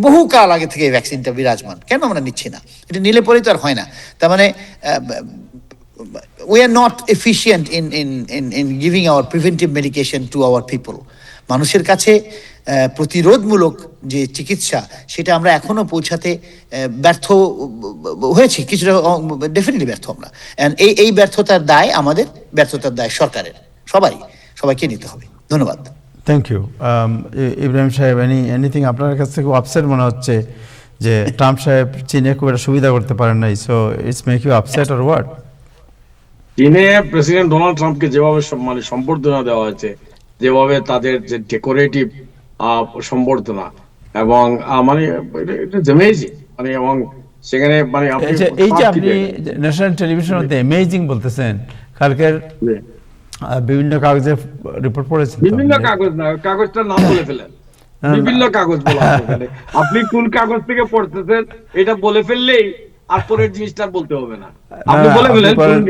বহুকাল আগে থেকে এই ভ্যাকসিনটা বিরাজমান, কেন আমরা নিচ্ছি না? এটা নিলে পরেই তো আর হয় না। তার মানে we are not efficient in giving our preventive medication to our people. মানুষের কাছে প্রতিরোধমূলক যে চিকিৎসা সেটা আমরা এখনো পৌঁছাতে ব্যর্থ হয়েছি, কিছুটা ডেফিনেটলি ব্যর্থ আমরা। এই ব্যর্থতার দায় আমাদের, ব্যর্থতার দায় সরকারের, সবাইকে নিতে হবে। ধন্যবাদ। Thank you. ইব্রাহিম সাহেব, এনিথিং আপনার কাছ থেকে আপসেট মনে হচ্ছে যে ট্রাম্প সাহেব চীনে খুব একটা সুবিধা করতে পারেন নাই, so it's make you upset or what? চীনে প্রেসিডেন্ট ডোনাল্ড ট্রাম্পকে যেভাবে মানে সম্বর্ধনা দেওয়া হয়েছে, যেভাবে তাদের যে ডেকোরেটিভ সম্বর্ধনা, এবং মানে ইটস অ্যামেজিং, মানে এবং সেখানে মানে এই যে আপনি ন্যাশনাল টেলিভিশনে অ্যামেজিং বলতেছেন, কালকের বিভিন্ন কাগজে রিপোর্ট পড়েছেন, বিভিন্ন কাগজ না, কাগজটার নাম বলে ফেলেন, বিভিন্ন কাগজ বলা হবে। আপনি কোন কাগজ থেকে পড়তেছেন এটা বলে ফেললেই আর পরের জিনিসটা বলতে হবে না, আপনি বলে ফেলেন।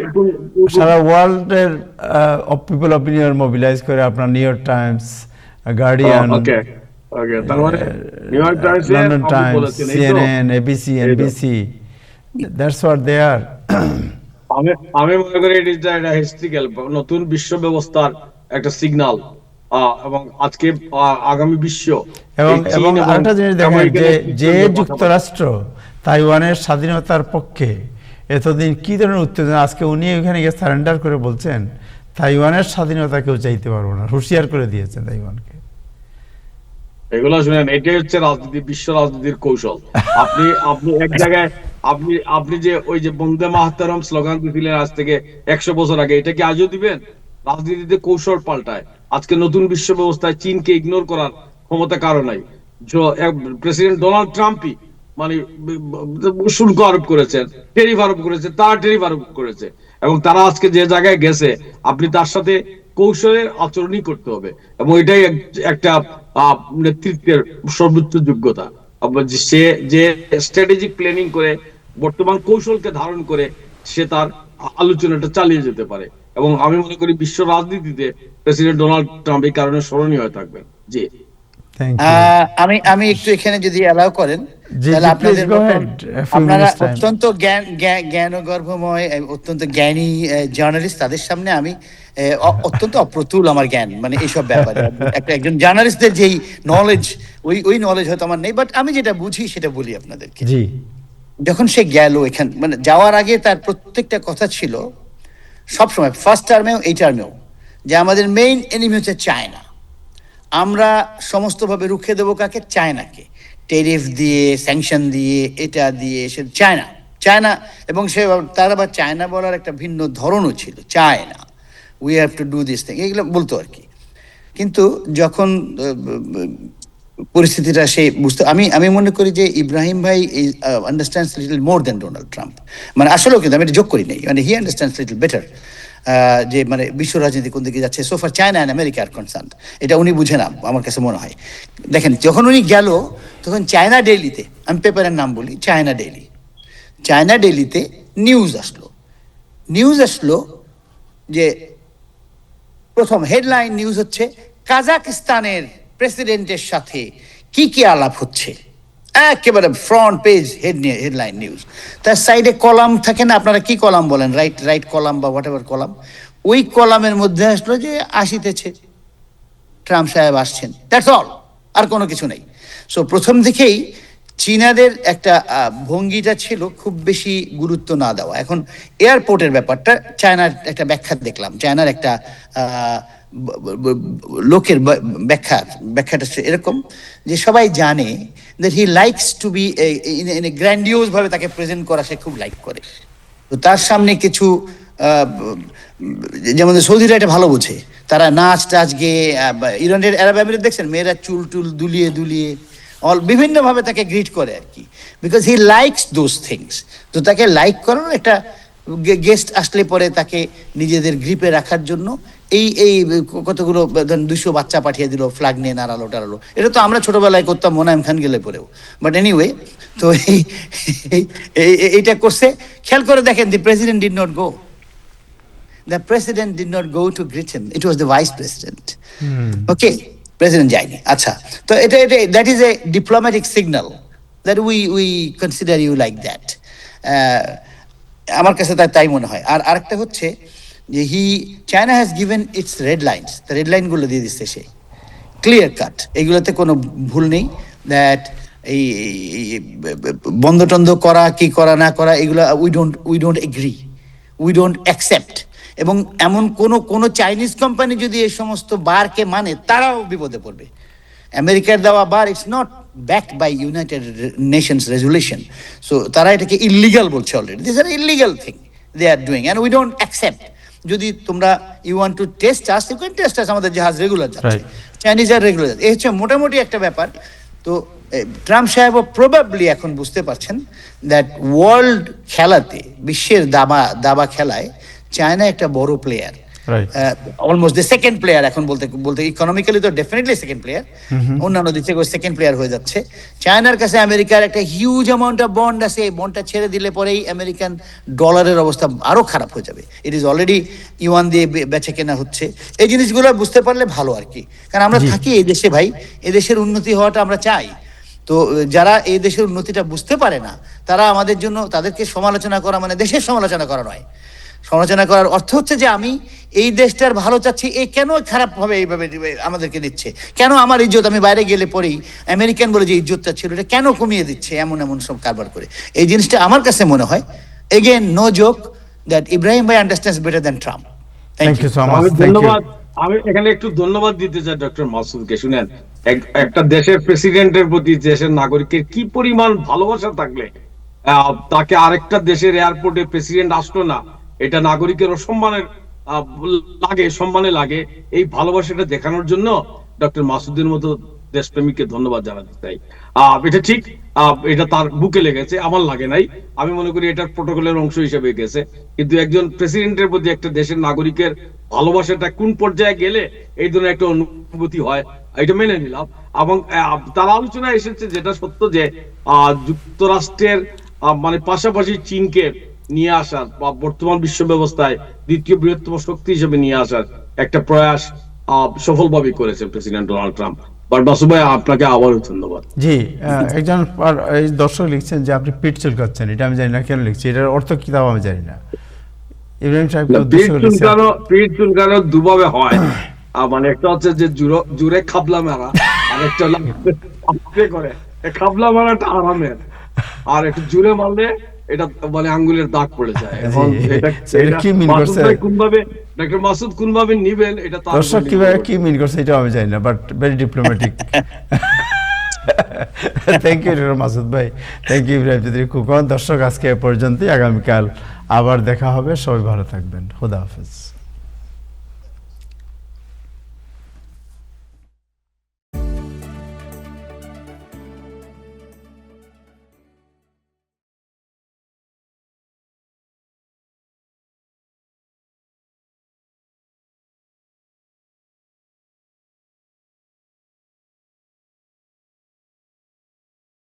সারা ওয়ার্ল্ডের পিপল অপিনিয়ন মোবিলাইজ করে আপনার New York Times, Guardian, okay, তার মানে New York Times, London Times, CNN, ABC, NBC, that's what they are. আমি মনে করি এটা হিস্ট্রিক্যাল নতুন বিশ্ব ব্যবস্থার একটা সিগন্যাল, এবং আজকে আগামী বিশ্ব। এবং আরেকটা জিনিস দেখেন যে যুক্তরাষ্ট্র তাইওয়ানের স্বাধীনতার পক্ষে এতদিন কি ধরনের উত্তেজনা, আজকে উনি ওখানে গিয়ে সারেন্ডার করে বলছেন তাইওয়ানের স্বাধীনতা কেউ চাইতে পারবো না, হুঁশিয়ার করে দিয়েছেন তাইওয়ানকে। এগুলো শুনেন, এটাই হচ্ছে রাজনীতি, বিশ্ব রাজনীতির কৌশল। আপনি এক জায়গায় আপনি যে ওই যে বন্দে মাতরম স্লোগান দিয়েছিলেন আজ থেকে 100 বছর আগে, এটা কি আজও দিবেন? রাজনীতিতে কৌশল পাল্টায়। আজকে নতুন বিশ্ব ব্যবস্থায় চীনকে ইগনোর করার ক্ষমতা কারো নাই। প্রেসিডেন্ট ডোনাল্ড ট্রাম্পই মানে শুল্ক আরোপ করেছেন, টেরিফ আরোপ করেছেন, তারা টেরিফ আরোপ করেছে, এবং তারা আজকে যে জায়গায় গেছে আপনি তার সাথে কৌশলের আচরণই করতে হবে, এবং এটাই একটা নেতৃত্বের সর্বোচ্চ যোগ্যতা। সে যে স্ট্র্যাটেজিক প্ল্যানিং করে বর্তমান কৌশলকে ধারণ করে সে তার আলোচনাটা চালিয়ে যেতে পারে, এবং আমি মনে করি বিশ্ব রাজনীতিতে প্রেসিডেন্ট ডোনাল্ড ট্রাম্প এই কারণে স্মরণীয় হয়ে থাকবেন। জি, আমি একটু এখানে যদি অ্যালাউ করেন, তাহলে আপনারা অত্যন্ত জ্ঞানগর্ভময়, অত্যন্ত জ্ঞানী জার্নালিস্ট, তাদের সামনে আমি অত্যন্ত অপ্রতুল আমার জ্ঞান, মানে এইসব ব্যাপারে একজন জার্নালিস্টদের যেই নলেজ, ওই নলেজ হয়তো আমার নেই, বাট আমি যেটা বুঝি সেটা বলি আপনাদেরকে। যখন সে গেল এখানে, মানে যাওয়ার আগে তার প্রত্যেকটা কথা ছিল সবসময়, ফার্স্ট টার্মেও এই টার্মেও, যে আমাদের মেইন এনিমি হচ্ছে চায়না, আমরা সমস্তভাবে রুখে দেবো কাকে? চায়নাকে, টেরিফ দিয়ে, স্যাংশন দিয়ে, এটা দিয়ে, সে চায়না, এবং সে তার আবার চায়না বলার একটা ভিন্ন ধরনও ছিল, China, we have to do this thing, এগুলো বলতো আর কি। কিন্তু যখন পরিস্থিতিটা সে বুঝতে, আমি মনে করি যে ইব্রাহিম ভাই আন্ডারস্ট্যান্ডস লিটল মোর দেন ডোনাল্ড ট্রাম্প, মানে আসলেও কিন্তু আমি এটা যোগ করি নাই, মানে হি আন্ডারস্ট্যান্ডস লিটল বেটার যে মানে বিশ্ব রাজনীতি কোন দিকে যাচ্ছে, সোফার China and America R concern, এটা উনি বুঝে না আমার কাছে মনে হয়। দেখেন, যখন উনি গেল তখন চায়না ডেইলিতে, আমি পেপারের নাম বলি, চায়না ডেইলিতে নিউজ আসলো যে প্রথম হেডলাইন নিউজ হচ্ছে কাজাকিস্তানের প্রেসিডেন্টের সাথে কি আলাপ হচ্ছে, একেবারে ফ্রন্ট পেজ হেডলাইন নিউজ। তার সাইডে কলাম থাকে না, আপনারা কি কলাম বলেন, রাইট কলাম বা হোয়াট এভার কলাম, ওই কলামের মধ্যে আসলো যে আসিতেছে, ট্রাম্প সাহেব আসছেন, দ্যাটস অল, আর কোনো কিছু নেই। সো প্রথম থেকেই চীনাদের একটা ভঙ্গিটা ছিল খুব বেশি গুরুত্ব না দেওয়া। এখন এয়ারপোর্টের ব্যাপারটা, চায়নার একটা ব্যাখ্যা দেখলাম, চায়নার একটা লোকের ব্যাখ্যাটা এরকম যে সবাই জানে that he likes to be in a grandiose ভাবে তাকে প্রেজেন্ট করা সে খুব লাইক করে। তো তার সামনে কিছু যেমন সৌদিরা এটা ভালো বোঝে, তারা নাচ টাচ গেয়ে, ইরানের আরব আমিরাত দেখছেন মেয়েরা চুল দুলিয়ে বিভিন্নভাবে তাকে গ্রিট করে আর কি, because he likes those things. তো তাকে লাইক করার একটা, গেস্ট আসলে পরে তাকে নিজেদের গ্রিপে রাখার জন্য এই কতগুলো 200 বাচ্চা পাঠিয়ে দিল, ফ্ল্যাগ নিয়ে নাড়ালো টাড়ালো, এটা তো আমরা ছোটবেলায় করতাম মোনায়েম খান গেলে পরেও, বাট এনিওয়ে, তো এইটা করছে। খেয়াল করে দেখেন, the president did not go to greet him, it was the vice president. Okay, president যায়নি। আচ্ছা, তো এটা that is a diplomatic signal that we consider you like that, আমার কাছে তাই মনে হয়। আর আরেকটা হচ্ছে যে China has given its red lines, red লাইনগুলো দিয়ে দিচ্ছে সে, ক্লিয়ার কাট, এগুলোতে কোনো ভুল নেই। দ্যাট এই বন্ধ টন্ধ করা কি করা না করা এগুলো we don't agri, we don't accept. এবং এমন কোনো চাইনিজ কোম্পানি যদি এই সমস্ত বারকে মানে তারাও বিপদে পড়বে। আমেরিকার দেওয়া বার it's not backed by United Nations resolution, so তারা এটাকে ইলিগাল বলছে already. This are illegal thing they are doing and we don't accept. যদি তোমরা you want to test us, you can test us, আমাদের জাহাজ রেগুলার যাচ্ছে, Chinese আর regular যাচ্ছে। এই হচ্ছে মোটামুটি একটা ব্যাপার। তো ট্রাম্প সাহেবও প্রবাবলি এখন বুঝতে পারছেন দ্যাট ওয়ার্ল্ড খেলাতে, বিশ্বের দাবা খেলায় চায়না একটা বড় player, almost the second player এখন বলতে ইকোনমিক্যালি তো ডেফিনেটলি সেকেন্ড প্লেয়ার, অন্যান্য দিক থেকে সেকেন্ড প্লেয়ার হয়ে যাচ্ছে। চায়নার কাছে আমেরিকার একটা হিউজ অ্যামাউন্ট অফ বন্ড আছে, এই বন্ডটা ছেড়ে দিলে পরেই আমেরিকান ডলারের অবস্থা আরো খারাপ হয়ে যাবে। ইট ইজ অলরেডি ইউয়ান দিয়ে বেচে কেনা হচ্ছে। এই জিনিসগুলো বুঝতে পারলে ভালো আর কি, কারণ আমরা থাকি এই দেশে ভাই, এই দেশের উন্নতি হওয়াটা আমরা চাই। তো যারা এই দেশের উন্নতিটা বুঝতে পারে না, তারা আমাদের জন্য, তাদেরকে সমালোচনা করা মানে দেশের সমালোচনা করা নয়। সমালোচনা করার অর্থ হচ্ছে যে আমি এই দেশটার ভালো চাচ্ছি, এ কেন খারাপ ভাবে এইভাবে আমাদেরকে দিচ্ছে, কেন আমার ইজ্জত, আমি বাইরে গেলে পরেই আমেরিকান বলে যে ইজ্জতটা ছিল এটা কেন কমিয়ে দিচ্ছে, এমন সব কারবার করে। এই জিনিসটা আমার কাছে মনে হয়, again no joke, that Ibrahim ভাই understands better than Trump. Thank you so much. ধন্যবাদ। আমি এখানে একটু ধন্যবাদ দিতে চাই ডক্টর মাসুদকে। শুনেন, একটা দেশের প্রেসিডেন্টের প্রতি দেশের নাগরিকের কি পরিমাণ ভালোবাসা থাকলে তাকে আরেকটা দেশের এয়ারপোর্টে প্রেসিডেন্ট আসলো না, এটা নাগরিকের সম্মানে লাগে। এই ভালোবাসাটা দেখানোর জন্য ডক্টর মাসুদের মতো দেশপ্রেমিককে ধন্যবাদ জানাতে চাই। এটা ঠিক, এটা তার বুকে লেগেছে, আমার লাগে নাই। আমি মনে করি এটার প্রোটোকলের অংশ হিসেবে গেছে। কিন্তু একজন প্রেসিডেন্টের প্রতি একটা দেশের নাগরিকের ভালোবাসাটা কোন পর্যায়ে গেলে এই ধরনের একটা অনুভূতি হয়, এটা মেনে নিলাম। এবং তার আলোচনায় এসেছে যেটা সত্য, যে যুক্তরাষ্ট্রের মানে পাশাপাশি চীনকে নিয়ে আসার বা বর্তমান বিশ্ব ব্যবস্থায় দ্বিতীয় বৃহত্তম শক্তি হিসেবে নিয়ে আসার একটা প্রয়াস সফলভাবে করেছে প্রেসিডেন্ট ডোনাল্ড ট্রাম্প। বাসু ভাই, আপনাকে আবারও ধন্যবাদ। জি, একজন দর্শক লিখছেন যে আপনি পিঠ চুলকাচ্ছেন, এটা আমি জানি না কেন লিখছি, এটার অর্থ কি তাও আমি জানি না। ইব্রাহিম সাহেব, পিঠ চুলকানো দুভাবে হয়, মানে একটা হচ্ছে যে জুড়ে খাবলা মারা, আর একটা করে খাবলা মারাটা আরামের, আর একটু জুড়ে মারলে এটা মানে আঙ্গুলের দাগ পড়ে যায়। এবং এটা কি মিন করছে, কোনভাবে ডক্টর মাসুদ কোনভাবে নিবেন, এটা দর্শক কিভাবে কি মিন করছে এটা আমি জানি না, but very diplomatic. Thank you doctor Masud ভাই, থ্যাংক ইউ ইব্রাহিম চৌধুরী খোকন। দর্শক, আজকে এ পর্যন্তই, আগামীকাল আবার দেখা হবে। সবাই ভালো থাকবেন, খোদা হাফেজ।